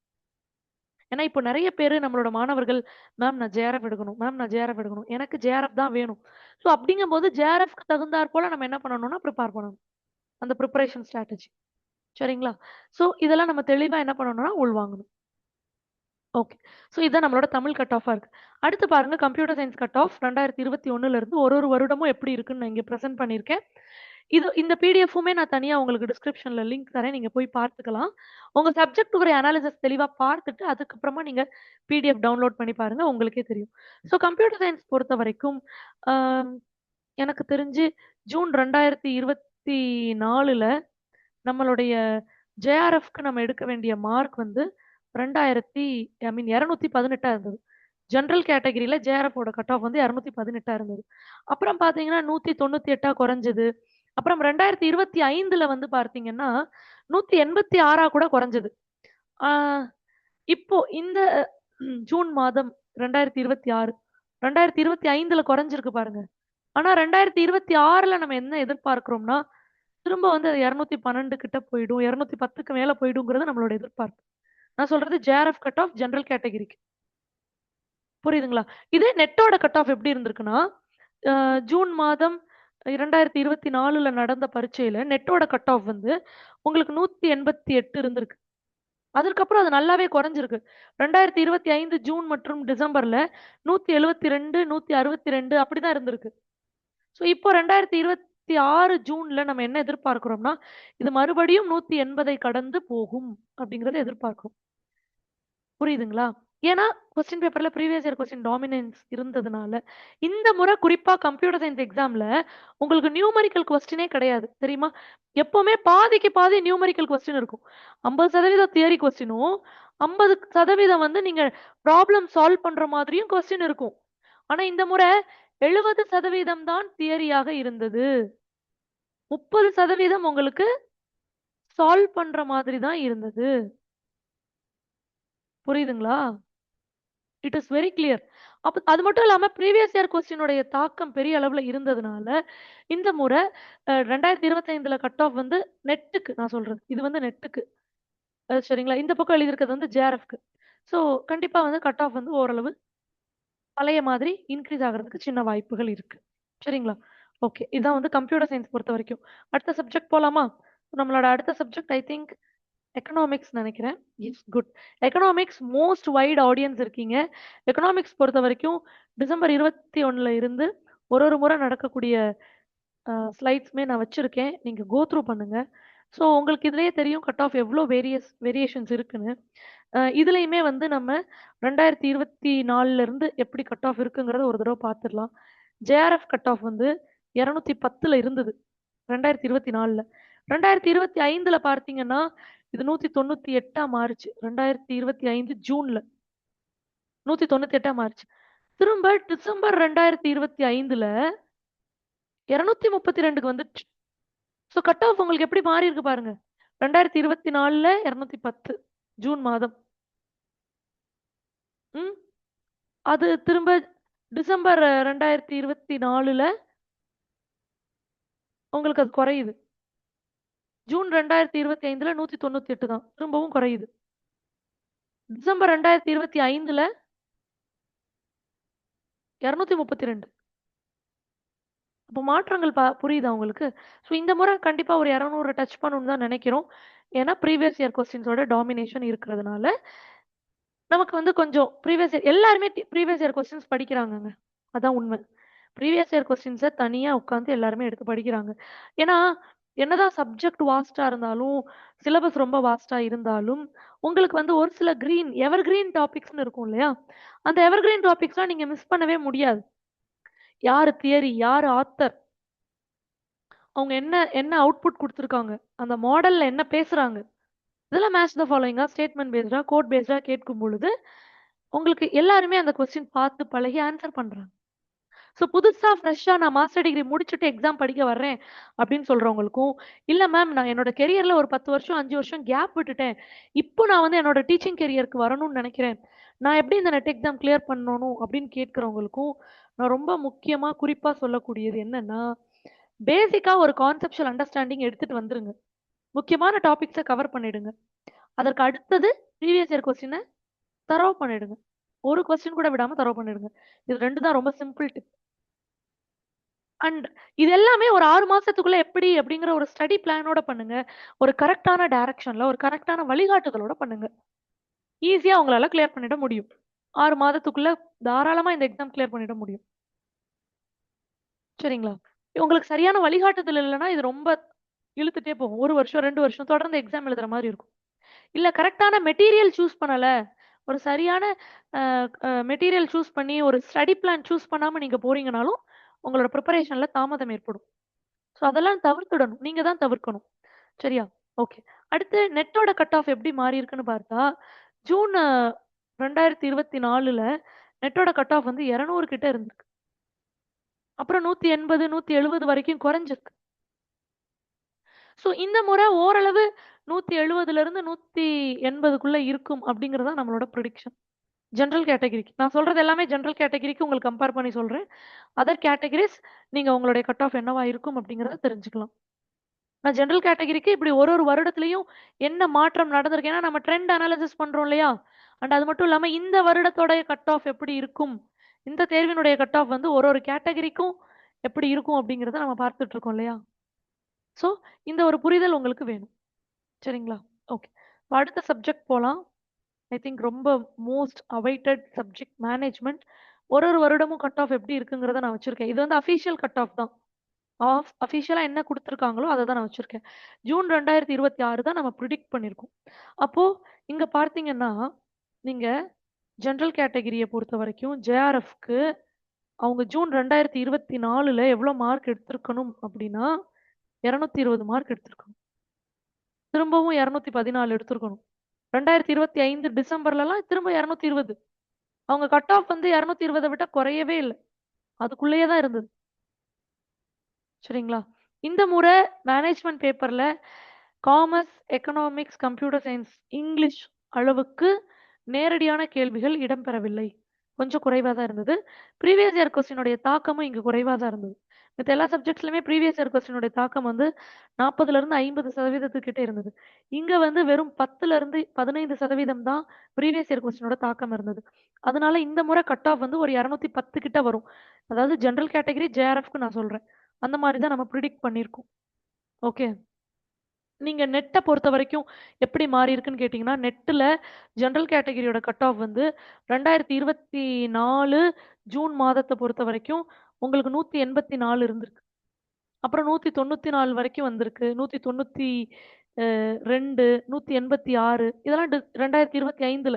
ஏன்னா, இப்போ நெறைய பேரு நம்மளோட மாணவர்கள், மேம் நான் ஜேஆர்எஃப் எடுக்கணும். மேம் நான் ஜேஆர்எஃப் எடுக்கணும். எனக்கு ஜேஆர்எஃப் தான் வேணும். ஸோ அப்படிங்கும்போது ஜேஆர்எஃப்க்கு தகுந்தாற் போல நம்ம என்ன பண்ணணும்னா, ப்ரிப்பேர் பண்ணணும். அந்த பிரிப்பரேஷன் ஸ்ட்ராட்டஜி. சரிங்களா? ஸோ இதெல்லாம் நம்ம தெளிவா என்ன பண்ணணும்னா உள்வாங்கணும். ஓகே. ஸோ இதான் நம்மளோட தமிழ் கட் ஆஃபா இருக்கு. அடுத்து பாருங்க கம்ப்யூட்டர் சயன்ஸ் கட் ஆஃப் 2021ல இருந்து ஒரு ஒரு வருடமும் எப்படி இருக்குன்னு நான் இங்க பிரசன்ட் பண்ணியிருக்கேன். இந்த பிடிஎஃப்புமே நான் தனியா உங்களுக்கு டிஸ்கிரிப்ஷன்ல லிங்க் தரேன். நீங்க போய் பார்த்துக்கலாம். உங்க சப்ஜெக்ட் உடைய அனாலிசிஸ் தெளிவா பார்த்துட்டு, அதுக்கப்புறமா நீங்க பிடிஎஃப் டவுன்லோட் பண்ணி பாருங்க. உங்களுக்கே தெரியும். ஸோ கம்ப்யூட்டர் சயன்ஸ் பொறுத்தவரைக்கும், அ எனக்கு தெரிஞ்சு ஜூன் 2024ல நம்மளுடைய ஜேஆர்எஃப்க்கு நம்ம எடுக்க வேண்டிய மார்க் வந்து 218 இருந்தது. ஜெனரல் கேட்டகரியில ஜேஆர்எஃப் கட் ஆஃப் வந்து 218 இருந்தது. அப்புறம் பார்த்தீங்கன்னா 198 குறைஞ்சது. அப்புறம் 2025ல வந்து பார்த்தீங்கன்னா 186 கூட குறைஞ்சது. ஆ இப்போ இந்த ஜூன் மாதம் 2026 2025ல குறைஞ்சிருக்கு பாருங்க. ஆனா 2026ல நம்ம என்ன எதிர்பார்க்கிறோம்னா, திரும்ப வந்து அது 212 கிட்ட போயிடும். 210க்கு மேல போயிடுங்கிறது நம்மளோட எதிர்பார்ப்பு. நான் சொல்றது ஜேஆர்எஃப் கட் ஆஃப் ஜெனரல் கேட்டகரிக்கு. புரியுதுங்களா? இதே நெட்டோட கட் ஆஃப் எப்படி இருந்திருக்குன்னா, அ ஜூன் மாதம் 2024ல நடந்த பரீட்சையில நெட்டோட கட் ஆஃப் வந்து உங்களுக்கு 188 இருந்திருக்கு. அதற்கப்புறம் அது நல்லாவே குறைஞ்சிருக்கு. 2025 ஜூன் மற்றும் டிசம்பர்ல 172, 162 அப்படிதான் இருந்திருக்கு. ஸோ இப்போ 2026 ஜூன்ல நம்ம என்ன எதிர்பார்க்கிறோம்னா, இது மறுபடியும் 180ஐ கடந்து போகும் அப்படிங்கிறத எதிர்பார்க்கிறோம். புரியுதுங்களா? ஏன்னா, கொஸ்டின் பேப்பர்ல ப்ரீவியஸ் இயர் கொஸ்டின் டாமினன்ஸ் இருந்ததுனால, இந்த முறை குறிப்பா கம்ப்யூட்டர் சயன்ஸ் எக்ஸாம்ல உங்களுக்கு நியூமெரிக்கல் கொஸ்டினே கிடையாது. தெரியுமா? எப்பவுமே பாதிக்கு பாதி நியூமெரிக்கல் கொஸ்டின் இருக்கும். 50% தியரி கொஸ்டினும், 50% வந்து நீங்க ப்ராப்ளம் சால்வ் பண்ற மாதிரியும் கொஸ்டின் இருக்கும். ஆனா இந்த முறை 70% தான் தியரியாக இருந்தது. 30% உங்களுக்கு சால்வ் பண்ற மாதிரி தான் இருந்தது. புரியுதுங்களா? It is very clear. அது மட்டும் இல்லாம ப்ரீவியஸ் இயர் கொஸ்டின் உடைய தாக்கம் பெரிய அளவுல இருந்ததுனால, இந்த முறை 2025ல கட் ஆஃப் வந்து நெட்டுக்கு நான் சொல்றது. இது வந்து நெட்டுக்கு. சரிங்களா? இந்த பக்கம் எழுதியிருக்கிறது வந்து ஜேஆர்எஃப்க்கு. ஸோ கண்டிப்பா வந்து கட் ஆஃப் வந்து ஓரளவு பழைய மாதிரி இன்கிரீஸ் ஆகுறதுக்கு சின்ன வாய்ப்புகள் இருக்கு. சரிங்களா? ஓகே. இதான் வந்து கம்ப்யூட்டர் சயன்ஸ் பொறுத்தவரைக்கும். அடுத்த சப்ஜெக்ட் போலாமா? நம்மளோட அடுத்த சப்ஜெக்ட் ஐ திங்க் எக்கனாமிக்ஸ் நெனைக்கிறேன். Yes good. Economics most wide audience இருக்கீங்க. எக்கனாமிக்ஸ் பொறுத்தவரைக்கும் டிசம்பர் 21ல இருந்து ஒரு முறை நடக்கக்கூடிய ஸ்லைட்ஸ்மே நான் வச்சிருக்கேன். நீங்க கோ த்ரூ பண்ணுங்க. ஸோ உங்களுக்கு இதுலயே தெரியும் கட் ஆஃப் எவ்ளோ வேரியேஷன்ஸ் இருக்குன்னு. இதுலயுமே வந்து நம்ம 2024ல இருந்து எப்படி கட் ஆஃப் இருக்குங்கிறத ஒரு தடவ பார்த்துடலாம். ஜேஆர்எஃப் கட் ஆஃப் வந்து 210ல இருந்தது. 2024ல. 2025ல பார்த்தீங்கன்னா, இது 198ஆ மாறுச்சு. 2025 ஜூன்ல 198ஆ மாறுச்சு. திரும்ப டிசம்பர் 2025ல 232க்கு வந்துருச்சு. ஸோ கட் ஆஃப் உங்களுக்கு எப்படி மாறியிருக்கு பாருங்க. 2024ல 210 ஜூன் மாதம். ம். அது திரும்ப டிசம்பர் 2024ல உங்களுக்கு அது குறையுது. ஜூன் 2025ல 198 தான். திரும்பவும் குறையுது. டிசம்பர் 2025ல 232. அப்ப மாற்றங்கள் புரியுதா உங்களுக்கு? ஸோ இந்த முறை கண்டிப்பா ஒரு 200 டச் பண்ணணும்னு தான் நெனைக்கிறோம். ஏன்னா ப்ரீவியஸ் இயர் கொஸ்டின்ஸோட டாமினேஷன் இருக்கிறதுனால, நமக்கு வந்து கொஞ்சம் ப்ரீவியஸ் இயர் எல்லாருமே ப்ரீவியஸ் இயர் கொஸ்டின்ஸ் படிக்கிறாங்கங்க. அதான் உண்ம. ப்ரீவியஸ் இயர் கொஸ்டின்ஸ தனியா உட்காந்து எல்லாருமே எடுத்து படிக்கிறாங்க. ஏன்னா, என்னதான் சப்ஜெக்ட் வாஸ்ட்டா இருந்தாலும், சிலபஸ் ரொம்ப வாஸ்ட்டா இருந்தாலும், உங்களுக்கு வந்து ஒரு சில எவர்கிரீன் டாபிக்ஸ்ன்னு இருக்கும் இல்லையா? அந்த எவர்கிரீன் டாபிக்ஸ்லாம் நீங்க மிஸ் பண்ணவே முடியாது. யாரு தியரி? யாரு ஆத்தர்? அவங்க என்ன என்ன அவுட்புட் குடுத்துருக்காங்க? அந்த மாடல்ல என்ன பேசுறாங்க? இதெல்லாம் மேட்ச் த ஃபாலோயிங்கா, ஸ்டேட்மெண்ட் பேஸ்டா, கோட் பேஸ்டா கேட்கும் பொழுது, உங்களுக்கு எல்லாருமே அந்த கொஸ்டின் பார்த்து பழகி ஆன்ஸர் பண்றாங்க. ஸோ புதுசா ஃப்ரெஷ்ஷா நான் மாஸ்டர் டிகிரி முடிச்சுட்டு எக்ஸாம் படிக்க வர்றேன் அப்படின்னு சொல்றவங்களுக்கும், இல்ல மேம் நான் என்னோட கெரியர்ல ஒரு 10 வருஷம், 5 வருஷம் கேப் விட்டுட்டேன். இப்போ நான் வந்து என்னோட டீச்சிங் கெரியருக்கு வரணும்னு நெனைக்கிறேன். நான் எப்படி இந்த நெட் எக்ஸாம் கிளியர் பண்ணணும் அப்படின்னு கேட்கிறவங்களுக்கும், நான் ரொம்ப முக்கியமா குறிப்பா சொல்லக்கூடியது என்னன்னா, பேசிக்கா ஒரு கான்செப்சுவல் அண்டர்ஸ்டாண்டிங் எடுத்துட்டு வந்துருங்க. முக்கியமான டாபிக்ஸ கவர் பண்ணிடுங்க. அதற்கு அடுத்தது ப்ரீவியஸ் இயர் கொஸ்டின தரோவ் பண்ணிடுங்க. ஒரு கொஸ்டின் கூட விடாம தரோவ் பண்ணிடுங்க. இது 2 தான் ரொம்ப சிம்பிள் டிப். அண்ட் இது எல்லாமே ஒரு 6 மாசத்துக்குள்ள எப்படி அப்படிங்கிற ஒரு ஸ்டடி பிளானோட பண்ணுங்க. ஒரு கரெக்ட்டான டைரக்ஷன்ல, ஒரு கரெக்ட்டான வழிகாட்டுதலோட பண்ணுங்க. ஈஸியா உங்களால கிளியர் பண்ணிட முடியும். 6 மாதத்துக்குள்ள தாராளமா இந்த எக்ஸாம் கிளியர் பண்ணிட முடியும். சரிங்களா? உங்களுக்கு சரியான வழிகாட்டுதல் இல்லன்னா, இது ரொம்ப இழுத்துட்டே போகும். 1 வருஷம், 2 வருஷம் தொடர்ந்து எக்ஸாம் எழுதுற மாரி இருக்கும். இல்ல கரெக்ட்டான மெட்டீரியல் சூஸ் பண்ணல. ஒரு சரியான அ மெட்டீரியல் சூஸ் பண்ணி, ஒரு ஸ்டடி பிளான் சூஸ் பண்ணாம நீங்க போறீங்கனாலும், உங்களோட பிரிப்பரேஷன்ல தாமதம் ஏற்படும். ஸோ அதெல்லாம் தவிர்த்துடணும். நீங்க தான் தவிர்க்கணும். சரியா? ஓகே. அடுத்து நெட்டோட கட் ஆஃப் எப்படி மாறியிருக்குன்னு பார்த்தா, ஜூன் 2024ல நெட்டோட கட் ஆஃப் வந்து 200 கிட்ட இருந்திருக்கு. அப்புறம் 180, 170 வரைக்கும் குறைஞ்சிருக்கு. ஸோ இந்த முறை ஓரளவு 170லிருந்து 180க்குள்ள இருக்கும் அப்படிங்கிறது தான் நம்மளோட ப்ரிடிக்ஷன். ஜெனரல் கேட்டகரிக்கு. நான் சொல்றது எல்லாமே ஜெனரல் கேட்டகரிக்கு உங்களுக்கு கம்பேர் பண்ணி சொல்றேன். அதர் கேட்டகரிஸ் நீங்க உங்களுடைய கட் ஆஃப் என்னவா இருக்கும் அப்படிங்கிறத தெரிஞ்சுக்கலாம். நான் ஜெனரல் கேட்டகரிக்கு இப்படி ஒரு ஒரு வருடத்திலயும் என்ன மாற்றம் நடந்திருக்கு. ஏன்னா நம்ம ட்ரெண்ட் அனாலிசிஸ் பண்றோம் இல்லையா? அண்ட் அது மட்டும் இல்லாம இந்த வருடத்தோடைய கட் ஆஃப் எப்படி இருக்கும்? இந்த தேர்வினுடைய கட் ஆஃப் வந்து ஒரு ஒரு கேட்டகரிக்கும் எப்படி இருக்கும் அப்படிங்கிறத நம்ம பார்த்துட்டு இருக்கோம் இல்லையா? ஸோ இந்த ஒரு புரிதல் உங்களுக்கு வேணும். சரிங்களா? ஓகே. இப்ப அடுத்த சப்ஜெக்ட் போலாம். ஐ திங்க் ரொம்ப மோஸ்ட் அவைட்டட் சப்ஜெக்ட் மேனேஜ்மென்ட். ஒரு ஒரு வருடமும் கட் ஆஃப் எப்படி இருக்குங்கிறத நான் வச்சிருக்கேன். இது வந்து அஃபிஷியல் கட் ஆஃப் தான். அஃபிஷியலா என்ன குடுத்துருக்காங்களோ அத தான் நான் வச்சிருக்கேன். ஜூன் 2026 தான் நம்ம பிரிடிக்ட் பண்ணியிருக்கோம். அப்போ இங்க பார்த்தீங்கன்னா, நீங்க ஜெனரல் கேட்டகரிய பொறுத்தவரைக்கும் ஜேஆர்எஃப்க்கு அவங்க ஜூன் 2024ல எவ்வளோ மார்க் எடுத்திருக்கணும் அப்டின்னா, 220 மார்க் எடுத்திருக்கணும். திரும்பவும் 214 எடுத்திருக்கணும். 2025 டிசம்பர்லலாம் திரும்ப 220. அவங்க கட் ஆஃப் வந்து 220 விட குறையவே இல்ல. அதுக்குள்ளேயே தான் இருந்தது. சரிங்களா? இந்த முறை மேனேஜ்மென்ட் பேப்பர்ல commerce, economics, computer science, English அளவுக்கு நேரடியான கேள்விகள் இடம்பெறவில்லை. கொஞ்சம் குறைவா தான் இருந்தது. ப்ரீவியஸ் இயர் கொஸ்டினுடைய தாக்கமும் இங்க குறைவா தான் இருந்தது. மித்த எல்லா சப்ஜெக்ட்ஸ்லயுமே ப்ரீவியஸ் இயர் கொஸ்டினுடைய தாக்கம் வந்து 40லிருந்து 50% கிட்ட இருந்தது. இங்க வந்து வெறும் 10லிருந்து 15% தான் ப்ரீவியஸ் இயர் கொஸ்டினோட தாக்கம் இருந்தது. அதனால இந்த முறை கட் ஆஃப் வந்து ஒரு 210 கிட்ட வரும். அதாவது ஜெனரல் கேட்டகரி, ஜேஆர்எஃப்க்கு நான் சொல்றேன். அந்த மாரி தான் நம்ம பிரிடிக்ட் பண்ணியிருக்கோம். ஓகே. நீங்க நெட்ட பொறுத்தவரைக்கும் எப்படி மாறியிருக்குன்னு கேட்டீங்கன்னா, நெட்ல ஜெனரல் கேட்டகரியோட கட் ஆஃப் வந்து 2024 ஜூன் மாதத்த பொறுத்தவரைக்கும் உங்களுக்கு 184 இருந்திருக்கு. அப்புறம் 194 வரைக்கும் வந்திருக்கு. 192, 186 இதெல்லாம் 2025ல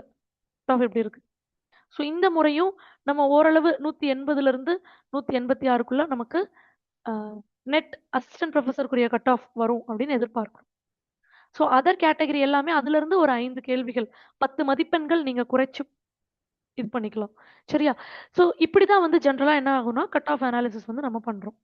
கட் ஆஃப் எப்படி இருக்கு. ஸோ இந்த முறையும் நம்ம ஓரளவு 180லிருந்து 186க்குள்ள நமக்கு அ நெட் அசிஸ்டன்ட் புரொஃபசர்க்குரிய கட் ஆஃப் வரும் அப்படின்னு எதிர்பார்க்கிறோம். ஸோ அதர் கேட்டகரி எல்லாமே அதிலிருந்து ஒரு 5 கேள்விகள். 10 மதிப்பெண்கள் நீங்க குறைச்சு இது பண்ணிக்கலாம். சரியா? ஸோ இப்படிதான் வந்து ஜெனரலா என்ன ஆகும்னா, கட் ஆஃப் அனாலிசிஸ் வந்து நம்ம பண்றோம்.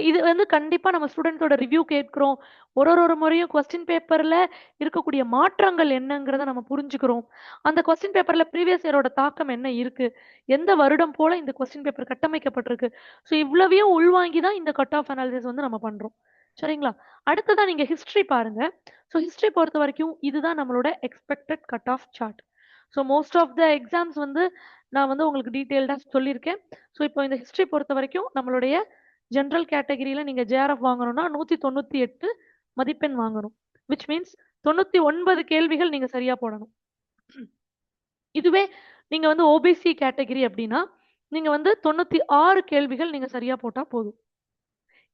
இது வந்து கண்டிப்பா நம்ம ஸ்டூடெண்ட்ஸோட ரிவ்யூ கேட்கிறோம். ஒரு முறையும் கொஸ்டின் பேப்பர்ல இருக்கக்கூடிய மாற்றங்கள் என்னங்கிறத நம்ம புரிஞ்சுக்கிறோம். அந்த கொஸ்டின் பேப்பர்ல ப்ரீவியஸ் இயரோட தாக்கம் என்ன இருக்கு? எந்த வருடம் போல இந்த கொஸ்டின் பேப்பர் கட்டமைக்கப்பட்டிருக்கு? ஸோ இவ்வளவையும் உள்வாங்கி தான் இந்த கட் ஆஃப் அனாலிசிஸ் வந்து நம்ம பண்றோம். சரிங்களா? அடுத்ததா நீங்க ஹிஸ்டரி பாருங்க. ஸோ ஹிஸ்டரி பொறுத்தவரைக்கும் இதுதான் நம்மளோட expected cutoff chart. So most of the exams வந்து நான் வந்து உங்களுக்கு டீட்டெயில்டா சொல்லியிருக்கேன். ஸோ இப்போ இந்த ஹிஸ்டரி பொறுத்தவரைக்கும் நம்மளுடைய ஜெனரல் கேட்டகரியில நீங்க ஜேஆர்எஃப் வாங்கணும்னா 198 மதிப்பெண் வாங்கணும். விச் மீன்ஸ் 99 கேள்விகள் நீங்க சரியா போடணும். இதுவே நீங்க வந்து ஓபிசி கேட்டகரி அப்படின்னா நீங்க வந்து 96 கேள்விகள் நீங்க சரியா போட்டா போதும்.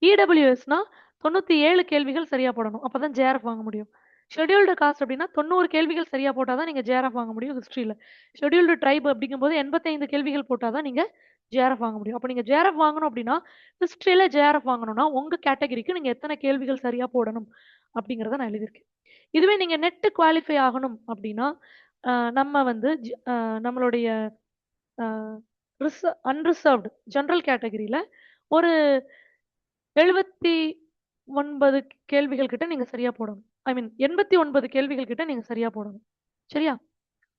இடபிள்யூஎஸ்னா 97 கேள்விகள் சரியா போடணும். அப்பதான் ஜேஆர்எஃப் வாங்க முடியும். ஷெட்யூல்டு காஸ்ட் அப்படின்னா 90 கேள்விகள் சரியா போட்டா தான் நீங்க ஜேஆர்எஃப் வாங்க முடியும் ஹிஸ்டரியில. ஷெட்யூல்டு ட்ரைப் அப்படிங்கும்போது 85 கேள்விகள் போட்டா தான் நீங்க ஜேஆர்எஃப் வாங்க முடியும். அப்ப நீங்க ஜேஆர்எஃப் வாங்கணும் அப்படின்னா ஹிஸ்டரியில ஜேஆர்எஃப் வாங்கணும்னா உங்க கேட்டகரிக்கு நீங்க எத்தனை கேள்விகள் சரியா போடணும் அப்படிங்கிறத நான் எழுதியிருக்கேன். இதுவே நீங்க நெட் குவாலிஃபை ஆகணும் அப்படின்னா நம்ம வந்து நம்மளுடைய அன்ரிசர்வ்டு ஜெனரல் கேட்டகரியில ஒரு 79 கேள்விகள் கிட்ட நீங்க சரியா போடணும். ஐ மீன் 89 கேள்விகள் கிட்ட நீங்க சரியா போடணும். சரியா?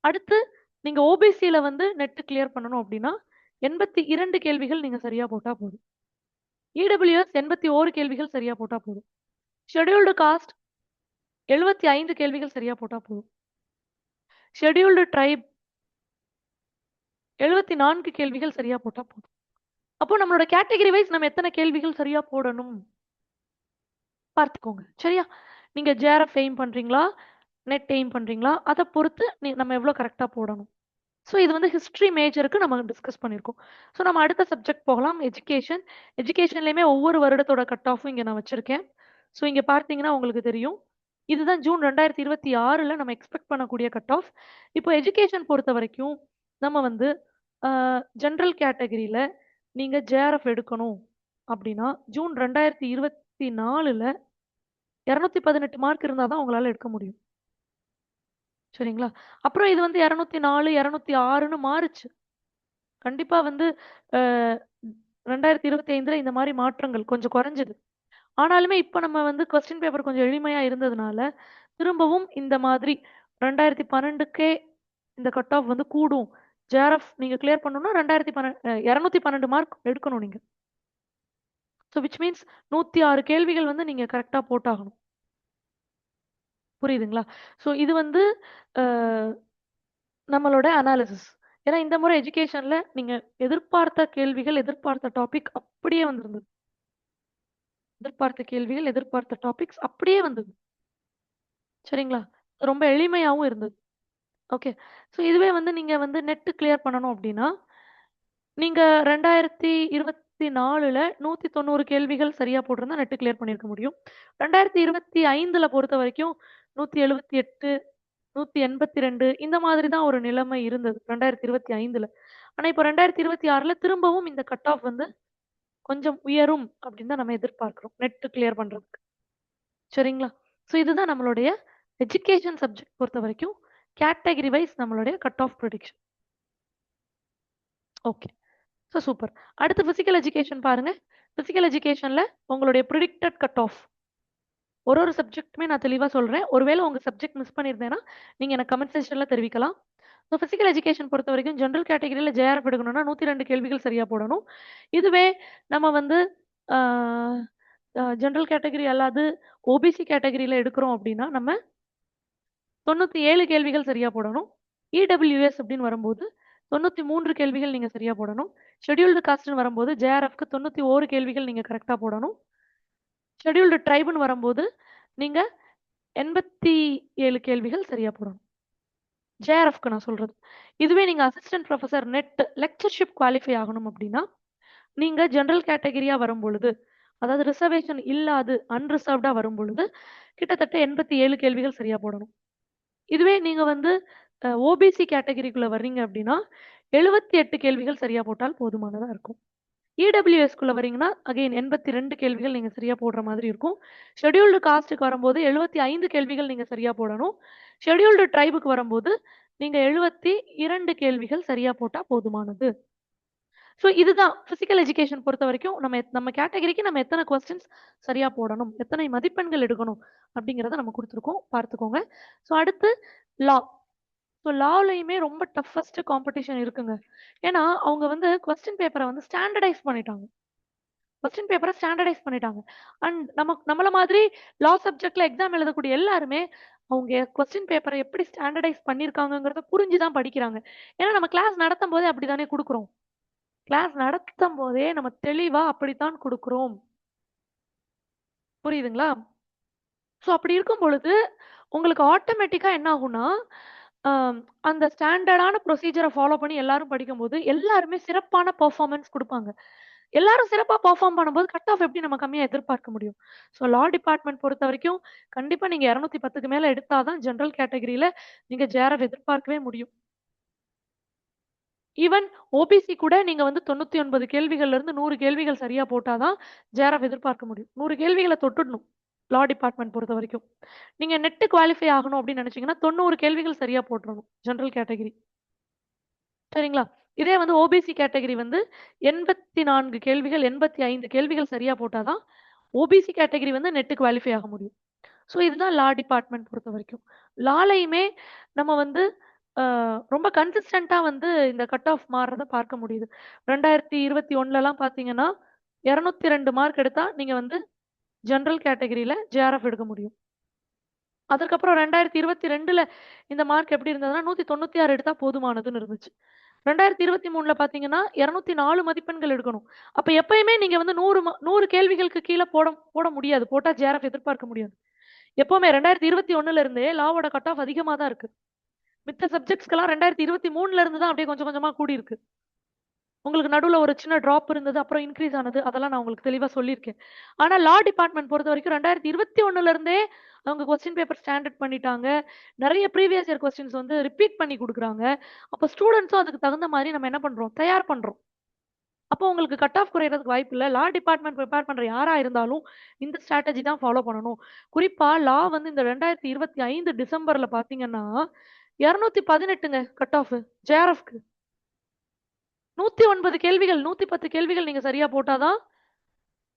அடுத்து நீங்க ஓபிசில வந்து நெட் கிளியர் பண்ணணும் அப்படின்னா 82 கேள்விகள் நீங்க சரியா போட்டா போதும். இடபிள்யூஎஸ் 81 கேள்விகள் சரியா போட்டா போதும். ஷெட்யூல்டு காஸ்ட் 75 கேள்விகள் சரியா போட்டா போதும். ஷெட்யூல்டு ட்ரைப் 74 கேள்விகள் சரியா போட்டா போதும். அப்போ நம்மளோட கேட்டகரி வைஸ் நம்ம எத்தனை கேள்விகள் சரியா போடணும் பார்த்துக்கோங்க. சரியா? நீங்க ஜேஆர்எஃப் எய்ம் பண்றீங்களா? நெட் எய்ம் பண்றீங்களா? அத பொறுத்து நம்ம எவ்வளோ கரெக்ட்டா போடணும். ஸோ இது வந்து ஹிஸ்டரி மேஜருக்கு நம்ம டிஸ்கஸ் பண்ணியிருக்கோம். ஸோ நம்ம அடுத்த சப்ஜெக்ட் போகலாம். எஜுகேஷன். எஜுகேஷன்லயுமே ஒவ்வொரு வருடத்தோட கட் ஆஃபும் இங்க நான் வச்சிருக்கேன். ஸோ இங்க பார்த்தீங்கன்னா உங்களுக்கு தெரியும். இதுதான் ஜூன் 2026ல நம்ம எக்ஸ்பெக்ட் பண்ணக்கூடிய கட் ஆஃப். இப்போ எஜுகேஷன் பொறுத்தவரைக்கும் நம்ம வந்து ஜெனரல் கேட்டகரியில நீங்க ஜேஆர்எஃப் எடுக்கணும் அப்படின்னா, ஜூன் 2024ல 218 மார்க் இருந்தா தான் உங்களால எடுக்க முடியும். சரிங்களா? அப்புறம் இது வந்து 204, 206ன்னு மாறுச்சு. கண்டிப்பா வந்து அ 2025ல இந்த மாரி மாற்றங்கள் கொஞ்சம் குறைஞ்சது. ஆனாலுமே இப்ப நம்ம வந்து கொஸ்டின் பேப்பர் கொஞ்சம் எளிமையா இருந்ததுனால, திரும்பவும் இந்த மாதிரி 2012க்கே இந்த கட் ஆஃப் வந்து கூடும். ஜேஆர்எஃப் நீங்க கிளியர் பண்ணணும்னா 212 மார்க் எடுக்கணும் நீங்க. ஸோ விச் மீன்ஸ் 106 கேள்விகள் வந்து நீங்க கரெக்ட்டா போட்டாகணும். புரியுதுங்களா? ஸோ இது வந்து அ நம்மளோட அனாலிசிஸ். ஏன்னா இந்த முறை எஜுகேஷன்ல நீங்க எதிர்பார்த்த கேள்விகள், எதிர்பார்த்த டாபிக் அப்படியே வந்திருந்தது. எதிர்பார்த்த கேள்விகள், எதிர்பார்த்த டாபிக்ஸ் அப்படியே வந்தது. சரிங்களா? ரொம்ப எளிமையாவும் இருந்தது. ஓகே. ஸோ இதுவே வந்து நீங்க வந்து நெட் கிளியர் பண்ணணும் அப்படின்னா, நீங்க 2024ல 190 கேள்விகள் சரியா போட்டிருந்தா நெட் கிளியர் பண்ணியிருக்க முடியும். 2025ல பொறுத்தவரைக்கும் 178, 182 இந்த மாதிரி தான் ஒரு நிலைமை இருந்தது 2025ல. ஆனா இப்ப 2026ல திரும்பவும் இந்த கட் ஆஃப் வந்து கொஞ்சம் உயரும் அப்படின்னு தான் நம்ம எதிர்பார்க்கிறோம். நெட் கிளியர் பண்றதுக்கு. சரிங்களா? ஸோ இதுதான் நம்மளுடைய எஜுகேஷன் சப்ஜெக்ட் பொறுத்தவரைக்கும் கேட்டகரி வைஸ் நம்மளுடைய cut off prediction. Okay. So super. அடுத்து பிசிக்கல் எஜுகேஷன் பாருங்க. பிசிக்கல் எஜுகேஷன்ல உங்களுடைய ப்ரிடிக்டட் கட் ஆஃப். ஒரு சப்ஜெக்ட்டுமே நான் தெளிவா சொல்றேன். ஒருவேளை உங்க சப்ஜெக்ட் மிஸ் பண்ணியிருந்தேன்னா, நீங்க எனக்கு கமெண்ட் செக்ஷன்ல தெரிவிக்கலாம். ஸோ பிசிக்கல் எஜுகேஷன் பொறுத்தவரைக்கும் ஜெனரல் கேட்டகரியில ஜேஆர்எஃப் எடுக்கணும்னா 102 கேள்விகள் சரியா போடணும். இதுவே நம்ம வந்து ஆ ஜெனரல் கேட்டகரி அல்லாது ஓபிசி கேட்டகரியில எடுக்கிறோம் அப்படின்னா, நம்ம 97 கேள்விகள் சரியா போடணும். இடபிள்யூஎஸ் அப்படின்னு வரும்போது 93 கேள்விகள் நீங்க சரியா போடணும். ஷெட்யூல்டு காஸ்ட்ன்னு வரும்போது ஜேஆர்எஃப்க்கு 91 கேள்விகள் நீங்க கரெக்ட்டா போடணும். ஷெட்யூல்டு ட்ரைப்ன்னு வரும்போது நீங்க 87 கேள்விகள் சரியா போடணும். ஜேஆர்எஃப்க்கு நான் சொல்றது. இதுவே நீங்க assistant professor net lectureship qualify ஆகணும் அப்படின்னா, நீங்க ஜெனரல் கேட்டகரியா வரும்பொழுது, அதாவது ரிசர்வேஷன் இல்லாது அன்ரிசர்வ்டா வரும்பொழுது, கிட்டத்தட்ட 87 கேள்விகள் சரியா போடணும். இதுவே நீங்க வந்து ஓபிசி கேட்டகரிக்குள்ள வர்றீங்க அப்படின்னா, 78 கேள்விகள் சரியா போட்டால் போதுமானதா இருக்கும். இடபிள்யூஎஸ்க்குள்ள வரீங்கன்னா, அகைன் 82 கேள்விகள் நீங்க சரியா போடுற மாதிரி இருக்கும். ஷெட்யூல்டு காஸ்ட்க்கு வரும்போது 75 கேள்விகள் நீங்க சரியா போடணும். ஷெட்யூல்டு ட்ரைபுக்கு வரும்போது, நீங்க 72 கேள்விகள் சரியா போட்டா போதுமானது. ஸோ இதுதான் பிசிக்கல் எஜுகேஷன் பொறுத்த வரைக்கும் நம்ம கேட்டகரிக்கு நம்ம எத்தனை கொஸ்டின்ஸ் சரியா போடணும், எத்தனை மதிப்பெண்கள் எடுக்கணும் அப்படிங்கிறத நம்ம கொடுத்துருக்கோம், பார்த்துக்கோங்க. ஸோ அடுத்து லா. ஸோ லாலையுமே ரொம்ப டஃபஸ்ட் காம்படிஷன் இருக்குங்க. ஏன்னா அவங்க வந்து கொஸ்டின் பேப்பரை வந்து ஸ்டாண்டர்டைஸ் பண்ணிட்டாங்க. கொஸ்டின் பேப்பரை ஸ்டாண்டர்டைஸ் பண்ணிட்டாங்க. அண்ட் நம்மள மாதிரி லா சப்ஜெக்ட்ல எக்ஸாம் எழுதக்கூடிய எல்லாருமே அவங்க கொஸ்டின் பேப்பரை எப்படி ஸ்டாண்டர்டைஸ் பண்ணியிருக்காங்கங்கிறத புரிஞ்சு தான் படிக்கிறாங்க. ஏன்னா நம்ம கிளாஸ் நடத்தும் போதே அப்படித்தானே கொடுக்குறோம். கிளாஸ் நடத்தும் போதே நம்ம தெளிவா அப்படித்தான் கொடுக்குறோம். புரியுதுங்களா? ஸோ அப்படி இருக்கும் பொழுது உங்களுக்கு ஆட்டோமேட்டிக்கா என்ன ஆகும்னா, அந்த ஸ்டாண்டர்டான ப்ரொசீஜரை ஃபாலோ பண்ணி எல்லாரும் படிக்கும்போது எல்லாருமே சிறப்பான பெர்ஃபார்மன்ஸ் குடுப்பாங்க. எல்லாரும் சிறப்பா பெர்ஃபார்ம் பண்ணும்போது கட் ஆஃப் எப்படி நம்ம கம்மியா எதிர்பார்க்க முடியும்? ஸோ லா டிபார்ட்மெண்ட் பொறுத்தவரைக்கும் கண்டிப்பா நீங்க 210க்கு மேல எடுத்தா தான் ஜெனரல் கேட்டகரியில நீங்க ஜேஆர்எஃப் எதிர்பார்க்கவே முடியும். ஈவன் ஓபிசி கூட நீங்க வந்து 99 கேள்விகள்ல இருந்து 100 கேள்விகள் சரியா போட்டா தான் ஜேஆர்எஃப் எதிர்பார்க்க முடியும். 100 கேள்விகள தொட்டுடணும். லா டிபார்ட்மெண்ட் பொறுத்தவரைக்கும். நீங்க நெட் குவாலிஃபை ஆகணும் அப்படின்னு நினைச்சீங்கன்னா 90 கேள்விகள் சரியா போட்டுறணும். General category. சரிங்களா? இதே வந்து ஓபிசி கேட்டகரி வந்து 84 கேள்விகள், 85 கேள்விகள் சரியா போட்டா தான் ஓபிசி கேட்டகரி வந்து நெட் குவாலிஃபை ஆக முடியும். ஸோ இதுதான் லா டிபார்ட்மெண்ட் பொறுத்தவரைக்கும். லாலயுமே நம்ம வந்து ரொம்ப கன்சிஸ்டன்ட்டா வந்து இந்த கட் ஆஃப் மாறுறத பார்க்க முடியுது. 2021லலாம் பார்த்தீங்கன்னா, 202 மார்க் எடுத்தா நீங்க வந்து ஜெனரல் கேட்டகரியில ஜேஆர்எஃப் எடுக்க முடியும். அதற்கப்புறம் 2022ல இந்த மார்க் எப்படி இருந்ததுன்னா, 196 எடுத்தா போதுமானதுன்னு இருந்துச்சு. 2023ல பார்த்தீங்கன்னா, 204 மதிப்பெண்கள் எடுக்கணும். அப்ப எப்பயுமே நீங்க வந்து 100 கேள்விகளுக்கு கீழ போட போட முடியாது. போட்டா ஜேஆர்எஃப் எதிர்பார்க்க முடியாது. எப்பவுமே 2021ல இருந்தே லாவோட கட் ஆஃப் அதிகமா தான் இருக்கு. மித்த சப்ஜெக்ட்ஸ்க்கெல்லாம் 2023ல இருந்து தான் அப்படியே கொஞ்சம் கொஞ்சமா கூடியிருக்கு. உங்களுக்கு நடுவுல ஒரு சின்ன டிராப் இருந்தது. அப்புறம் இன்கிரீஸ் ஆனது. அதெல்லாம் நான் உங்களுக்கு தெளிவா சொல்லியிருக்கேன். ஆனா லா டிபார்ட்மெண்ட் பொறுத்தவரைக்கும் 2021ல இருந்தே அவங்க கொஸ்டின் பேப்பர் ஸ்டாண்டர்ட் பண்ணிட்டாங்க. நெறைய ப்ரீவியஸ் இயர் கொஸ்டின்ஸ் வந்து ரிப்பீட் பண்ணி குடுக்குறாங்க. அப்ப ஸ்டூடண்ட்ஸும் அதுக்கு தகுந்த மாரி நம்ம என்ன பண்றோம்? தயார் பண்றோம். அப்போ உங்களுக்கு கட் ஆஃப் குறையறதுக்கு வாய்ப்பு இல்ல. லா டிபார்ட்மெண்ட் பிரிப்பேர் பண்ற யாரா இருந்தாலும் இந்த ஸ்ட்ராட்டஜி தான் ஃபாலோ பண்ணணும். குறிப்பா லா வந்து இந்த 2025 டிசம்பர்ல பார்த்தீங்கன்னா, 218ங்க கட் ஆஃப் ஜேஆர்எஃப்க்கு. 109 கேள்விகள், 110 கேள்விகள் நீங்க சரியா போட்டா தான்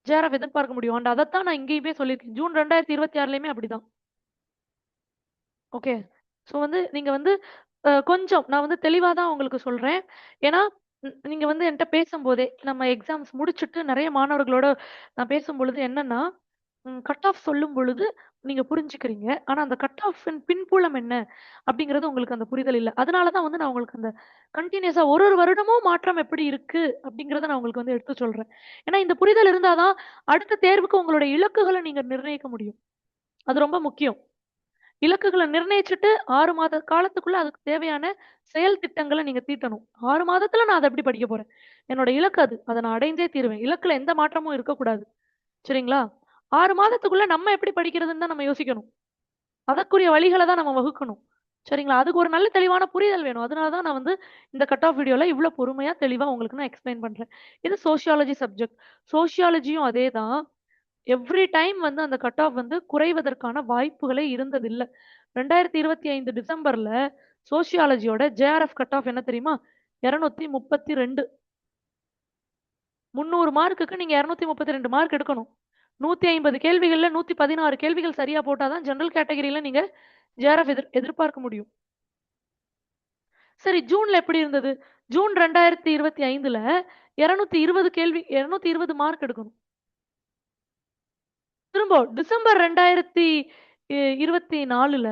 ஜேஆர்எஃப் எதிர்பார்க்க முடியும். அண்ட் அதத்தான் நான் இங்கேயுமே சொல்லியிருக்கேன். ஜூன் 2026லயுமே அப்படிதான். ஓகே. ஸோ வந்து நீங்க வந்து கொஞ்சம் நான் வந்து தெளிவா தான் உங்களுக்கு சொல்றேன். ஏன்னா, நீங்க வந்து என்ட்ட பேசும்போதே, நம்ம எக்ஸாம்ஸ் முடிச்சுட்டு நெறைய மாணவர்களோட நான் பேசும்பொழுது என்னன்னா, கட் ஆஃப் சொல்லும் பொழுது நீங்க புரிஞ்சுக்கிறீங்க. ஆனா அந்த கட் ஆஃபின் பின்புலம் என்ன? அப்படிங்கிறது உங்களுக்கு அந்த புரிதல் இல்ல. அதனால தான் வந்து நான் உங்களுக்கு அந்த கன்டினியூஸா ஒரு ஒரு வருடமும் மாற்றம் எப்படி இருக்கு? அப்படிங்கிறத நான் உங்களுக்கு வந்து எடுத்து சொல்றேன். ஏன்னா இந்த புரிதல் இருந்தா தான் அடுத்த தேர்வுக்கு உங்களுடைய இலக்குகள நீங்க நிர்ணயிக்க முடியும். அது ரொம்ப முக்கியம். இலக்குகள நிர்ணயிச்சுட்டு 6 மாத காலத்துக்குள்ள அதுக்கு தேவையான செயல் திட்டங்கள நீங்க தீட்டணும். 6 மாதத்துல நான் அத எப்படி படிக்க போறேன்? என்னோட இலக்கு அது. அத நான் அடைந்தே தீருவேன். இலக்குல எந்த மாற்றமும் இருக்கக்கூடாது. சரிங்களா? 6 மாதத்துக்குள்ள நம்ம எப்படி படிக்கிறதுன்னு தான் நம்ம யோசிக்கணும். அதற்குரிய வழிகள தான் நம்ம வகுக்கணும். சரிங்களா? அதுக்கு ஒரு நல்ல தெளிவான புரிதல் வேணும். அதனால தான் நான் வந்து இந்த கட் ஆஃப் வீடியோல இவ்ளோ பொறுமையா, தெளிவா உங்களுக்கு நான் எக்ஸ்ப்ளைன் பண்றேன். இது சோசியாலஜி சப்ஜெக்ட். சோசியாலஜியும் அதே தான். எவ்ரி டைம் வந்து அந்த கட் ஆஃப் வந்து குறைவதற்கான வாய்ப்புகளே இருந்ததில்ல. 2025 டிசம்பர்ல சோசியாலஜியோட ஜேஆர்எஃப் கட் ஆஃப் என்ன தெரியுமா? 232. 300 மார்க்குக்கு நீங்க 232 மார்க் எடுக்கணும். 150 கேள்விகள்ல 116 கேள்விகள் சரியா போட்டா தான் ஜெனரல் கேட்டகரில நீங்க ஜேஆர்எஃப் எதிர்பார்க்க முடியும். சரி ஜூன்ல எப்படி இருந்தது? ஜூன் 2025ல 220 மார்க் எடுக்கணும். திரும்ப டிசம்பர் 2024ல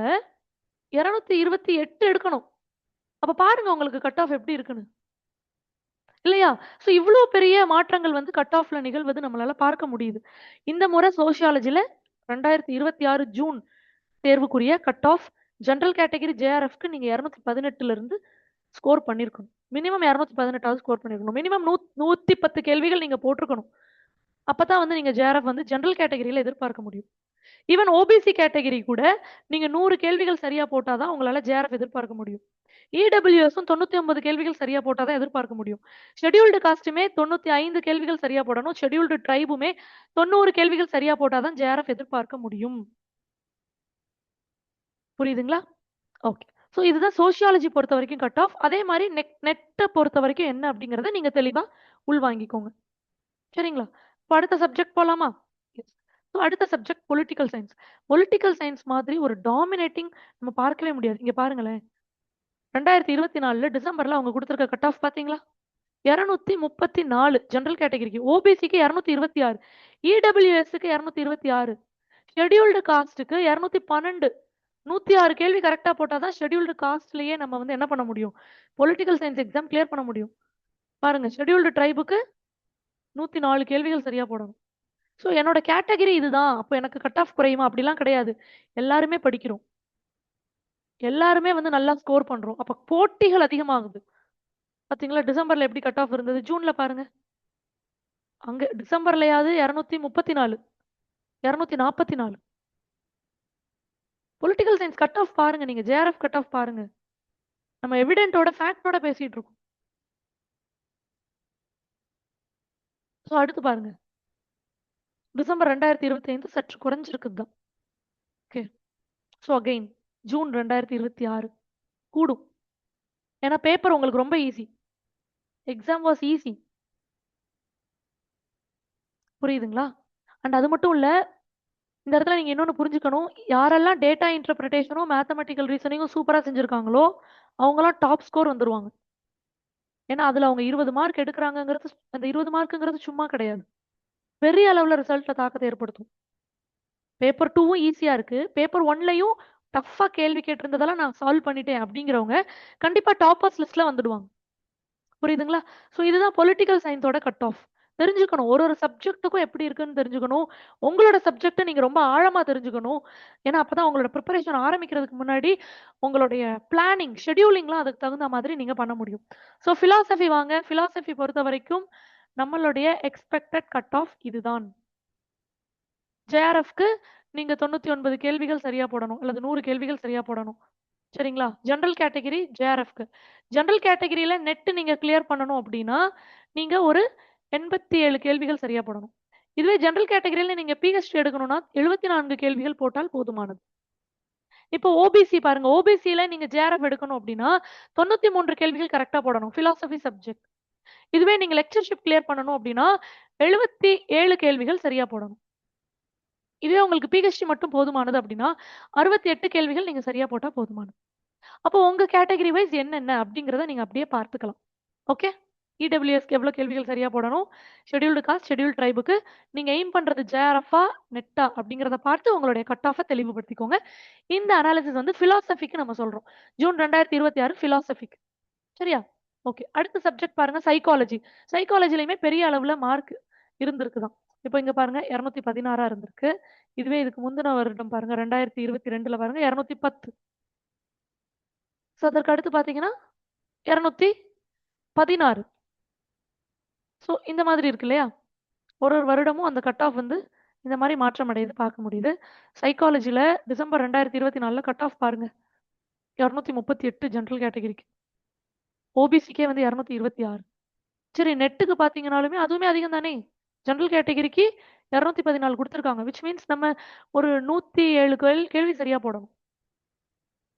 228 எடுக்கணும். அப்ப பாருங்க உங்களுக்கு கட் ஆஃப் எப்படி இருக்குன்னு. இல்லையா? ஸோ இவ்ளோ பெரிய மாற்றங்கள் வந்து கட் ஆஃப்ல நிகழ்வது நம்மளால பார்க்க முடியுது. இந்த முறை சோசியாலஜில 2026 ஜூன் தேர்வுக்குரிய கட் ஆஃப் ஜெனரல் கேட்டகரி ஜேஆர்எஃப்க்கு நீங்க 218லிருந்து ஸ்கோர் பண்ணியிருக்கணும். மினிமம் 218வது ஸ்கோர் பண்ணியிருக்கணும். மினிமம் 110 கேள்விகள் நீங்க போட்டிருக்கணும். அப்பதான் வந்து நீங்க ஜேஆர்எஃப் வந்து ஜெனரல் கேட்டகரில எதிர்பார்க்க முடியும். ஈவன் ஓபிசி கேட்டகரி கூட நீங்க 100 கேள்விகள் சரியா போட்டா தான் உங்களால ஜேஆர்எஃப் எதிர்பார்க்க முடியும். இடபிள்யூஎஸும் 99 கேள்விகள் சரியா போட்டா தான் எதிர்பார்க்க முடியும். ஷெட்யூல்டு காஸ்ட்டுமே 95 கேள்விகள் சரியா போடணும். ஷெட்யூல்டு ட்ரைபுமே 90 கேள்விகள் சரியா போட்டா தான் ஜேஆர்எஃப் எதிர்பார்க்க முடியும். புரியுதுங்களா? ஓகே. ஸோ இதுதான் சோஷியாலஜி பொறுத்த வரைக்கும் கட் ஆஃப். அதே மாதிரி நெட்டை பொறுத்த வரைக்கும் என்ன அப்படிங்கிறத நீங்க தெளிவா உள்வாங்கிக்கோங்க. சரிங்களா? இப்போ அடுத்த சப்ஜெக்ட் போலாமா? எஸ். ஸோ அடுத்த subject political science. Political science மாதிரி ஒரு டாமினேட்டிங் நம்ம பார்க்கவே முடியாது. இங்க பாருங்களேன். 2024 டிசம்பர்ல அவங்க கொடுத்திருக்க கட் ஆஃப் பாத்தீங்களா? 234 ஜெனரல் கேட்டகரிக்கு. ஓபிசிக்கு 226, இடபிள்யூஎஸ்க்கு 226, ஷெட்யூல்டு காஸ்ட்டுக்கு 212. 106 கேள்வி கரெக்டா போட்டா தான் ஷெட்யூல்டு காஸ்ட்லயே நம்ம வந்து என்ன பண்ண முடியும்? பொலிட்டிக்கல் சயின்ஸ் எக்ஸாம் கிளியர் பண்ண முடியும். பாருங்க, ஷெட்யூல்டு ட்ரைபுக்கு 104 கேள்விகள் சரியா போடணும். ஸோ என்னோட கேட்டகரி இதுதான். அப்போ எனக்கு கட் ஆஃப் குறையுமா? அப்படிலாம் கிடையாது. எல்லாருமே படிக்கிறோம். எல்லாருமே வந்து நல்லா ஸ்கோர் பண்றோம். அப்ப போட்டிகள் அதிகமாகுது. பாத்தீங்களா? டிசம்பர்ல எப்படி கட் ஆஃப் இருந்தது? ஜூன்ல பாருங்க. அங்க டிசம்பர்லயாவது 234, 244. பொலிட்டிக்கல் சயின்ஸ் கட் ஆஃப் பாருங்க. நீங்க ஜேஆர்எஃப் கட் ஆஃப் பாருங்க. நம்ம எவிடென்ட்டோட ஃபேக்ட்டோட பேசிட்டு இருக்கோம். ஸோ அடுத்து பாருங்க. டிசம்பர் 2025 சற்று குறைஞ்சிருக்குது தான். ஓகே. ஸோ அகைன் ஜூன் 2026 கூடும். ஏன்னா பேப்பர் உங்களுக்கு ரொம்ப ஈஸி. Exam was easy. புரியுதுங்களா? அண்ட் அது மட்டும் இல்ல, இந்த இடத்துல நீங்க இன்னொன்னு புரிஞ்சுக்கணும். யாரெல்லாம் டேட்டா இன்டர்பிரிட்டேஷனும் மேத்தமெட்டிக்கல் ரீசனிங்கும் சூப்பரா செஞ்சிருக்காங்களோ அவங்கலாம் டாப் ஸ்கோர் வந்துருவாங்க. ஏன்னா அதுல அவங்க 20 மார்க் எடுக்கிறாங்கங்கிறது, அந்த 20 மார்க்குங்கிறது சும்மா கிடையாது. பெரிய அளவுல ரிசல்ட்ல தாக்கத்தை ஏற்படுத்தும். பேப்பர் 2வும் ஈஸியா இருக்கு. பேப்பர் 1லயும் டஃப்பா கேள்வி கேட்டிருந்ததெல்லாம் நான் சால்வ் பண்ணிட்டேன் அப்படிங்கிறவங்க கண்டிப்பா டாப்பர்ஸ் லிஸ்ட்ல வந்துடுவாங்க. புரியுதுங்களா? ஸோ இதுதான் பொலிட்டிக்கல் சயின்ஸோட கட் ஆஃப். தெரிஞ்சுக்கணும். ஒரு ஒரு சப்ஜெக்ட்டுக்கும் எப்படி இருக்குன்னு தெரிஞ்சுக்கணும். உங்களோட சப்ஜெக்ட்ட நீங்க ரொம்ப ஆழமா தெரிஞ்சுக்கணும். ஏன்னா அப்பதான் உங்களோட ப்ரிப்பரேஷன் ஆரம்பிக்கிறதுக்கு முன்னாடி உங்களுடைய பிளானிங், ஷெட்யூலிங்லாம் அதுக்கு தகுந்த மாதிரி நீங்க பண்ண முடியும். ஸோ பிலாசபி வாங்க. பிலாசபி பொறுத்த வரைக்கும் நம்மளுடைய எக்ஸ்பெக்டட் கட் ஆஃப் இதுதான். ஜேஆர்எஃப்க்கு நீங்க 99 கேள்விகள் சரியா போடணும். அல்லது 100 கேள்விகள் சரியா போடணும். சரிங்களா? ஜெனரல் கேட்டகரி ஜேஆர்எஃப்க்கு. ஜெனரல் கேட்டகரியில நெட் நீங்க கிளியர் பண்ணணும் அப்படின்னா, நீங்க ஒரு 87 கேள்விகள் சரியா போடணும். இதுவே ஜெனரல் கேட்டகரியில நீங்க பிஹெச்டி எடுக்கணும்னா 74 கேள்விகள் போட்டால் போதுமானது. இப்போ ஓபிசி பாருங்க. ஓபிசில நீங்க ஜேஆர்எஃப் எடுக்கணும் அப்படின்னா 93 கேள்விகள் கரெக்ட்டா போடணும். Philosophy subject. இதுவே நீங்க லெக்சர்ஷிப் கிளியர் பண்ணணும் அப்படின்னா 77 கேள்விகள் சரியா போடணும். இதுவே உங்களுக்கு பிஹெச்டி மட்டும் போதுமானது அப்படின்னா 68 கேள்விகள் நீங்க சரியா போட்டா போதுமானது. அப்போ உங்க கேட்டகரி வைஸ் என்னென்ன அப்படிங்கிறத நீங்க அப்படியே பார்த்துக்கலாம். ஓகே. இடபிள்யூஎஸ்க்கு எவ்வளோ கேள்விகள் சரியா போடணும், ஷெட்யூல்டு காஸ்ட், ஷெட்யூல்டு ட்ரைபுக்கு நீங்க எய்ம் பண்றது ஜேஆர்எஃபா, நெட்டா அப்படிங்கிறத பார்த்து உங்களுடைய கட் ஆஃபை தெளிவுபடுத்திக்கோங்க. இந்த அனாலிசிஸ் வந்து பிலாசபிக்கு நம்ம சொல்றோம். ஜூன் 2026 பிலாசபிக்கு. சரியா? ஓகே. அடுத்த சப்ஜெக்ட் பாருங்க சைக்காலஜி. சைக்காலஜிலையுமே பெரிய அளவுல மார்க் இருந்திருக்குதான். இப்போ இங்க பாருங்க 216 இருந்திருக்கு. இதுவே இதுக்கு முந்தின வருடம் பாருங்க 2022ல பாருங்க 210. ஸோ அதற்கு அடுத்து பார்த்தீங்கன்னா 216. ஸோ இந்த மாதிரி இருக்கு இல்லையா? ஒரு ஒரு வருடமும் அந்த கட் ஆஃப் வந்து இந்த மாதிரி மாற்றம் அடையுது பார்க்க முடியுது. சைக்காலஜில டிசம்பர் 2024ல கட் ஆஃப் பாருங்க. 238 ஜெனரல் கேட்டகரிக்கு. ஓபிசிக்கே வந்து 226. சரி, நெட்டுக்கு பார்த்தீங்கனாலுமே அதுவுமே அதிகம் தானே? ஜெனரல் கேட்டகரிக்கு 214 குடுத்துருக்காங்க. விச் மீன்ஸ் நம்ம ஒரு 107 கேள்வி சரியா போடணும்.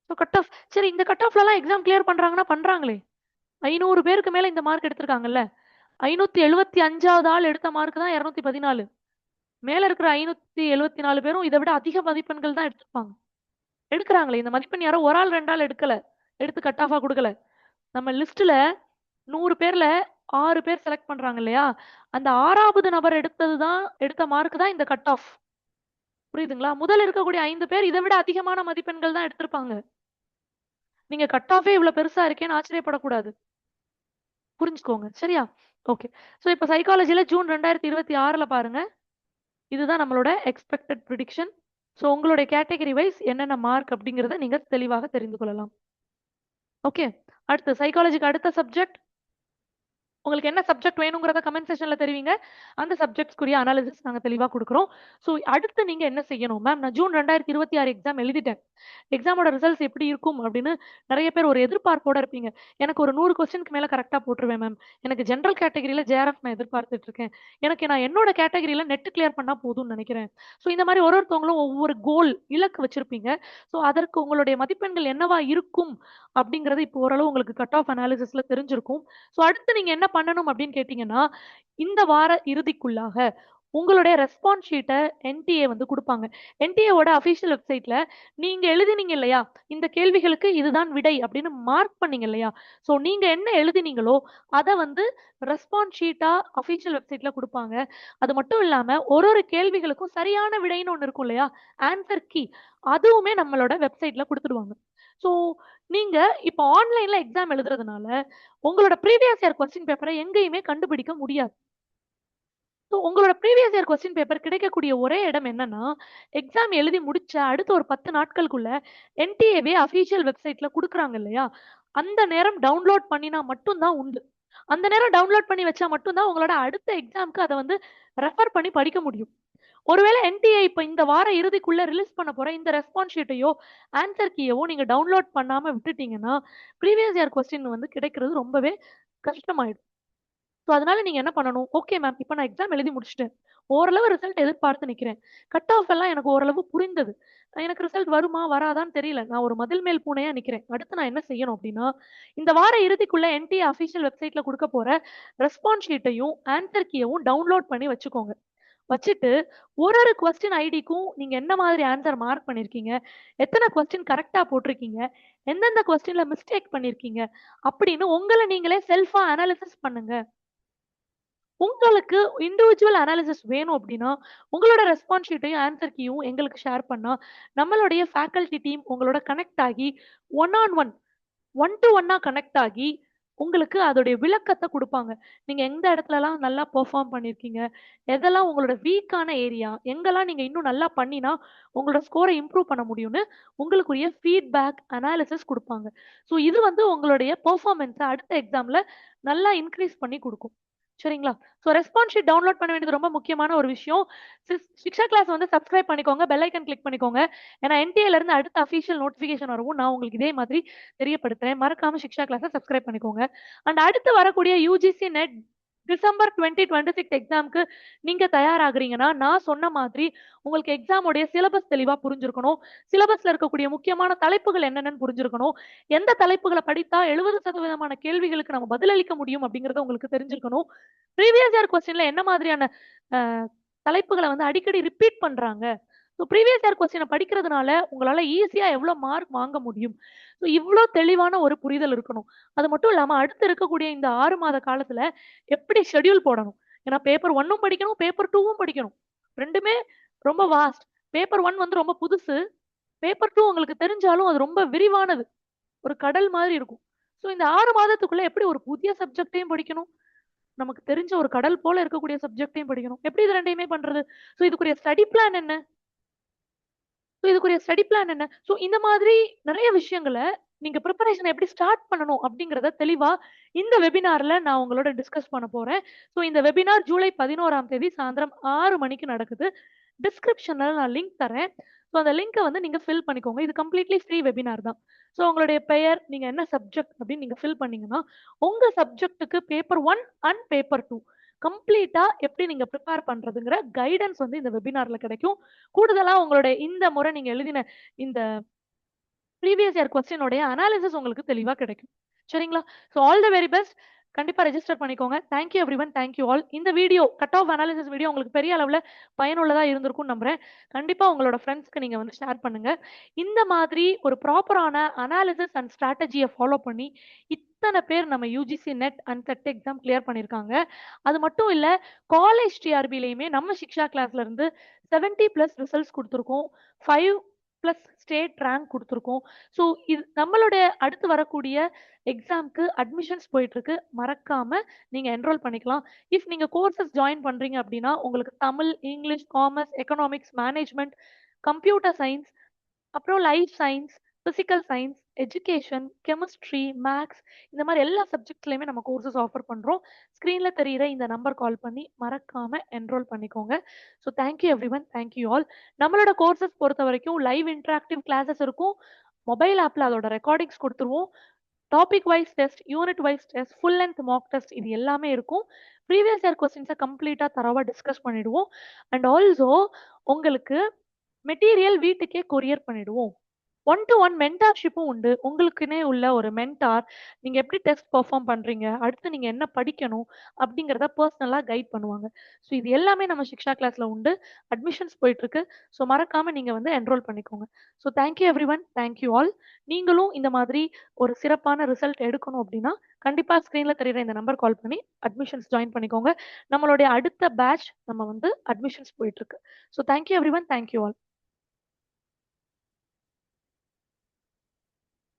So cut off. சரி, இந்த கட் ஆஃப்லலாம் எக்ஸாம் கிளியர் பண்றாங்கன்னா பண்றாங்களே. 500 பேருக்கு மேல இந்த மார்க் எடுத்திருக்காங்கல்ல. 575வது ஆள் எடுத்த மார்க் தான் 214. மேல இருக்கிற 574 பேரும் இதை விட அதிக மதிப்பெண்கள் தான் எடுத்திருப்பாங்க. எடுக்கிறாங்களே. இந்த மதிப்பெண் யாரோ ஒரு ஆள் 2 ஆள் எடுக்கல. எடுத்து கட் ஆஃபா கொடுக்கல. நம்ம லிஸ்ட்ல 100 பேர்ல 6 பேர் செலக்ட் பண்றாங்க இல்லையா? அந்த 6வது நபர் எடுத்த மார்க் தான் இந்த கட் ஆஃப். புரியுதுங்களா? முதல்ல இருக்கக்கூடிய 5 பேர் இதை விட அதிகமான மதிப்பெண்கள் தான் எடுத்திருப்பாங்க. நீங்க கட் ஆஃபே இவ்வளவு பெருசா இருக்கேன்னு ஆச்சரியப்படக்கூடாது. புரிஞ்சுக்கோங்க. சரியா? ஓகே. ஸோ இப்போ சைக்காலஜில ஜூன் 2026ல பாருங்க. இதுதான் நம்மளோட எக்ஸ்பெக்டட் ப்ரிடிக்ஷன். ஸோ உங்களுடைய கேட்டகரி வைஸ் என்னென்ன மார்க் அப்படிங்கிறத நீங்க தெளிவாக தெரிந்து கொள்ளலாம். ஓகே. அடுத்து சைக்காலஜிக்கு அடுத்த சப்ஜெக்ட் உங்களுக்கு என்ன சப்ஜெக்ட் வேணுங்கிறத கமெண்ட் செக்ஷன்ல தெரிவிங்க. அந்த சப்ஜெக்ட்ஸ்க்குரிய அனாலிசிஸ் நாங்க தெளிவா குடுக்குறோம். ஸோ அடுத்து நீங்க என்ன செய்யணும்? மேம் நான் ஜூன் 2026 எக்ஸாம் எழுதிட்டேன். எக்ஸாமோட ரிசல்ட்ஸ் எப்படி இருக்கும் அப்படின்னு நெறைய பேர் ஒரு எதிர்பார்ப்போட இருப்பீங்க. எனக்கு ஒரு 100 கொஸ்டினுக்கு மேல கரெக்ட்டா போட்டுருவேன் மேம். எனக்கு ஜெனரல் கேட்டகரில ஜேஆர்எஃப் நான் எதிர்பார்த்துட்டு இருக்கேன். நான் என்னோட கேட்டகரில நெட் கிளியர் பண்ணா போதும்னு நெனைக்கிறேன். ஸோ இந்த மாரி ஒருத்தவங்களும் ஒவ்வொரு இலக்கு வச்சிருப்பீங்க. ஸோ அதற்கு உங்களுடைய மதிப்பெண்கள் என்னவா இருக்கும் அப்படிங்கிறது இப்போ ஓரளவு உங்களுக்கு கட் ஆஃப் அனாலிசிஸ்ல தெரிஞ்சிருக்கும். ஸோ அடுத்து நீங்க என்ன பண்ணணும் அப்படின்னு கேட்டீங்கன்னா, இந்த வார இறுதிக்குள்ளாக உங்களுடைய ரெஸ்பான்ஸ் ஷீட்ட என்டிஏ வந்து குடுப்பாங்க. என்டிஏவோட அஃபிஷியல் வெப்சைட்ல நீங்க எழுதினீங்க இல்லையா? இந்த கேள்விகளுக்கு இதுதான் விடை அப்படின்னு மார்க் பண்ணீங்க இல்லையா? ஸோ நீங்க என்ன எழுதினீங்களோ, அத வந்து ரெஸ்பான்ஸ் ஷீட்டா அஃபிஷியல் வெப்சைட்ல குடுப்பாங்க. அது மட்டும் இல்லாம ஒரு கேள்விகளுக்கும் சரியான விடைன்னு ஒண்ணு இருக்கும் இல்லையா? ஆன்சர் கீ அதுவுமே நம்மளோட வெப்சைட்ல குடுத்துடுவாங்க. ஸோ நீங்க இப்ப ஆன்லைன்ல எக்ஸாம் எழுதுறதுனால, உங்களோட ப்ரீவியஸ் இயர் கொஸ்டின் பேப்பர எங்கேயுமே கண்டுபிடிக்க முடியாது. ஸோ உங்களோட ப்ரீவியஸ் இயர் கொஸ்டின் பேப்பர் கிடைக்கக்கூடிய ஒரே இடம் என்னன்னா, எக்ஸாம் எழுதி முடிச்ச அடுத்த ஒரு 10 நாட்களுக்குள்ள என்டிஏவே அஃபிஷியல் வெப்சைட்ல குடுக்குறாங்க இல்லையா? அந்த நேரம் டவுன்லோட் பண்ணினா மட்டும் தான் உண்டு. அந்த நேரம் டவுன்லோட் பண்ணி வச்சா மட்டும் தான் உங்களோட அடுத்த எக்ஸாம்க்கு அத வந்து ரெஃபர் பண்ணி படிக்க முடியும். ஒருவேளை என்டிஏ இப்ப இந்த வார இறுதிக்குள்ள ரிலீஸ் பண்ண போற இந்த ரெஸ்பான்ஸ் ஷீட்டையோ, ஆன்சர் கீயவோ நீங்க டவுன்லோட் பண்ணாம விட்டுட்டீங்கன்னா, ப்ரீவியஸ் இயர் கொஸ்டின் வந்து கிடைக்கிறது ரொம்பவே கஷ்டமாயிடும். ஸோ அதனால நீங்க என்ன பண்ணணும்? Okay ma'am. இப்ப நான் எக்ஸாம் எழுதி முடிச்சுட்டேன். ஓரளவு ரிசல்ட் எதிர்பார்த்து நிக்கிறேன். கட் ஆஃப் எல்லாம் எனக்கு ஓரளவு புரிந்தது. எனக்கு ரிசல்ட் வருமா? வராதான்னு தெரியல. நான் ஒரு மதில் மேல் பூனையா நிக்கிறேன். அடுத்து நான் என்ன செய்யணும் அப்டின்னா, இந்த வார இறுதிக்குள்ள என்டிஏ அஃபிஷியல் வெப்சைட்ல குடுக்க போற ரெஸ்பான்ஸ் ஷீட்டையும், ஆன்சர் கீயவும் டவுன்லோட் பண்ணி வச்சுக்கோங்க. வச்சுட்டு ஒரு கொஸ்டின் ஐடிக்கும் நீங்க என்ன மாதிரி ஆன்சர் மார்க் பண்ணியிருக்கீங்க? எத்தன கொஸ்டின் கரெக்ட்டா போட்டிருக்கீங்க? எந்தெந்த கொஸ்டின்ல மிஸ்டேக் பண்ணியிருக்கீங்க? அப்படின்னு உங்கள நீங்களே செல்ஃபா அனாலிசிஸ் பண்ணுங்க. உங்களுக்கு இண்டிவிஜுவல் அனாலிசிஸ் வேணும் அப்டின்னா, உங்களோட ரெஸ்பான்ஸ் ஷீட்டையும், ஆன்சர் கீயும் எங்களுக்கு ஷேர் பண்ணா, நம்மளுடைய ஃபேக்கல்டி டீம் உங்களோட கனெக்ட் ஆகி, one on one, one to ஒன்னா கனெக்ட் ஆகி, உங்களுக்கு அதோடைய விளக்கத்த குடுப்பாங்க. நீங்க எந்த இடத்துலலாம் நல்லா பெர்ஃபார்ம் பண்ணியிருக்கீங்க? எதெல்லாம் உங்களோட வீக்கான ஏரியா? எங்கெல்லாம் நீங்க இன்னும் நல்லா பண்ணினா, உங்களோட ஸ்கோர இம்ப்ரூவ் பண்ண முடியும்னு, உங்களுக்குரிய ஃபீட்பேக், அனாலிசிஸ் குடுப்பாங்க. ஸோ இது வந்து உங்களுடைய பெர்ஃபார்மன்ஸ அடுத்த எக்ஸாம்ல நல்லா இன்கிரீஸ் பண்ணி குடுக்கும். சரிங்களா? ஸோ ரெஸ்பான்ஸ் ஷீட் டவுன்லோட் பண்ண வேண்டியது ரொம்ப முக்கியமான ஒரு விஷயம். சிக்ஷா கிளாஸ் வந்து சப்ஸ்கிரைப் பண்ணிக்கோங்க. பெல் ஐகான் கிளிக் பண்ணிக்கோங்க. ஏன்னா என்டிஏல இருந்து அடுத்த அஃபிஷியல் நோட்டிஃபிகேஷன் வரவும் நான் உங்களுக்கு இதே மாதிரி தெரியப்படுத்துறேன். மறக்காம சிக்ஷா கிளாஸ சப்ஸ்கிரைப் பண்ணிக்கோங்க. அண்ட் அடுத்து வரக்கூடிய யுஜிசி நெட் டிசம்பர் 2026 எக்ஸாம்க்கு நீங்க தயாராகுறீங்கன்னா, நான் சொன்ன மாதிரி உங்களுக்கு எக்ஸாமோடைய சிலபஸ் தெளிவா புரிஞ்சிருக்கணும். சிலபஸ்ல இருக்கக்கூடிய முக்கியமான தலைப்புகள் என்னென்னன்னு புரிஞ்சிருக்கணும். எந்த தலைப்புகள படித்தா 70% கேள்விகளுக்கு நம்ம பதிலளிக்க முடியும் அப்படிங்கிறது உங்களுக்கு தெரிஞ்சிருக்கணும். ப்ரீவியஸ் இயர் கொஸ்டின்ல என்ன மாதிரியான அ தலைப்புகள வந்து அடிக்கடி ரிப்பீட் பண்றாங்க. ஸோ ப்ரீவியஸ் இயர் கொஸ்டின படிக்கிறதுனால உங்களால ஈஸியா எவ்வளோ மார்க் வாங்க முடியும். ஸோ இவ்ளோ தெளிவான ஒரு புரிதல் இருக்கணும். அது மட்டும் இல்லாம அடுத்து இருக்கக்கூடிய இந்த 6 மாத காலத்துல எப்படி ஷெட்யூல் போடணும். ஏன்னா பேப்பர் 1ம் படிக்கணும், பேப்பர் 2வும் படிக்கணும். 2மே ரொம்ப வாஸ்ட். பேப்பர் 1 வந்து ரொம்ப புதுசு. பேப்பர் 2 உங்களுக்கு தெரிஞ்சாலும் அது ரொம்ப விரிவானது. ஒரு கடல் மாதிரி இருக்கும். ஸோ இந்த 6 மாதத்துக்குள்ள எப்படி ஒரு புதிய சப்ஜெக்ட்டையும் படிக்கணும். நமக்கு தெரிஞ்ச ஒரு கடல் போல இருக்கக்கூடிய சப்ஜெக்ட்டையும் படிக்கணும். எப்படி இது 2யுமே பண்றது? ஸோ இதுக்குரிய ஸ்டடி பிளான் என்ன? ஸோ இதுக்குரிய ஸ்டடி பிளான் என்ன? ஸோ இந்த மாதிரி நெறைய விஷயங்கள நீங்க பிரிப்பரேஷன எப்படி ஸ்டார்ட் பண்ணணும் அப்படிங்கிறத தெளிவா இந்த வெபினார்ல நான் உங்களோட டிஸ்கஸ் பண்ண போறேன். ஸோ இந்த வெபினார் ஜூலை 11ஆம் தேதி சாயந்திரம் 6 மணிக்கு நடக்குது. டிஸ்கிரிப்ஷன்ல நான் லிங்க் தரேன். ஸோ அந்த லிங்க்க வந்து நீங்க ஃபில் பண்ணிக்கோங்க. இது கம்ப்ளீட்லி ஃப்ரீ வெபினார் தான். ஸோ உங்களுடைய பெயர், நீங்க என்ன சப்ஜெக்ட் அப்படின்னு நீங்க ஃபில் பண்ணீங்கன்னா, உங்க சப்ஜெக்ட்டுக்கு பேப்பர் 1 அண்ட் பேப்பர் 2 கம்ப்ளீட்டா எப்படி நீங்க பிரிப்பேர் பண்றதுங்கிற கைடன்ஸ் வந்து இந்த வெபினார்ல கிடைக்கும். கூடுதலா உங்களுடைய இந்த முறை நீங்க எழுதின இந்த ப்ரீவியஸ் இயர் கொஸ்டினுடைய அனாலிசிஸ் உங்களுக்கு தெளிவா கிடைக்கும். சரிங்களா? So all the very best. கண்டிப்பா ரெஜிஸ்டர் பண்ணிக்கோங்க. Thank you everyone. Thank you all. இந்த video cut off analysis video உங்களுக்கு பெரிய அளவுல பயனுள்ளதா இருந்திருக்கும்னு நம்புறேன். கண்டிப்பா உங்களோட ஃப்ரெண்ட்ஸ்க்கு நீங்க வந்து ஷேர் பண்ணுங்க. இந்த மாதிரி ஒரு ப்ராப்பரான அனாலிசிஸ் அண்ட் ஸ்ட்ராட்டஜிய ஃபாலோ பண்ணி இத்தன பேர் நம்ம UGC net and set exam clear பண்ணியிருக்காங்க. அது மட்டும் இல்ல காலேஜ் டிஆர்பிலயுமே நம்ம சிக்ஷா கிளாஸ்ல இருந்து 70+ ரிசல்ட்ஸ் குடுத்துருக்கோம். 5+ ஸ்டேட் ரேங்க் குடுத்துருக்கோம். ஸோ இது நம்மளுடைய அடுத்து வரக்கூடிய எக்ஸாம்க்கு அட்மிஷன்ஸ் போயிட்டுருக்கு. மறக்காம நீங்க என்ரோல் பண்ணிக்கலாம். இஃப் நீங்க கோர்சஸ் ஜாயின் பண்றீங்க அப்படின்னா, உங்களுக்கு Tamil, English, commerce, economics, management, computer science, அப்புறம் life science, physical science, education, chemistry, maths இந்த மாதிரி எல்லா சப்ஜெக்ட்ஸ்லயுமே நம்ம கோர்சஸ் ஆஃபர் பண்றோம். ஸ்க்ரீன்ல தெரியிற இந்த நம்பர் கால் பண்ணி மறக்காம என்ரோல் பண்ணிக்கோங்க. So thank you everyone. Thank you all. நம்மளோட கோர்சஸ் பொறுத்த வரைக்கும் லைவ் இன்டராக்டிவ் கிளாஸஸ் இருக்கும். மொபைல் ஆப்ல அதோட ரெக்கார்டிங்ஸ் கொடுத்துருவோம். Topic wise test, unit wise test, full length mock test இது எல்லாமே இருக்கும். ப்ரீவியஸ் இயர் கொஸ்டின்ஸை கம்ப்ளீட்டாக தரவா டிஸ்கஸ் பண்ணிடுவோம். அண்ட் ஆல்சோ உங்களுக்கு மெட்டீரியல் வீட்டுக்கே கொரியர் பண்ணிடுவோம். ஒன் டு ஒன் மென்டார்ஷிப்பும் உண்டு. உங்களுக்குன்னே உள்ள ஒரு மென்டார், நீங்க எப்படி டெஸ்ட் பெர்ஃபார்ம் பண்றீங்க, அடுத்து நீங்க என்ன படிக்கணும் அப்படிங்கிறத பர்சனலா கைட் பண்ணுவாங்க. ஸோ இது எல்லாமே நம்ம சிக்ஷா கிளாஸ்ல உண்டு. அட்மிஷன்ஸ் போயிட்டு இருக்கு. ஸோ மறக்காம நீங்க வந்து என்ரோல் பண்ணிக்கோங்க. So thank you every one. Thank you all. நீங்களும் இந்த மாதிரி ஒரு சிறப்பான ரிசல்ட் எடுக்கணும் அப்படின்னா கண்டிப்பா ஸ்கிரீன்ல தெரியுற இந்த நம்பர் கால் பண்ணி அட்மிஷன்ஸ் ஜாயின் பண்ணிக்கோங்க. நம்மளுடைய அடுத்த பேட்ச் நம்ம வந்து அட்மிஷன்ஸ் போயிட்டு இருக்கு. So thank you every one. Thank you all.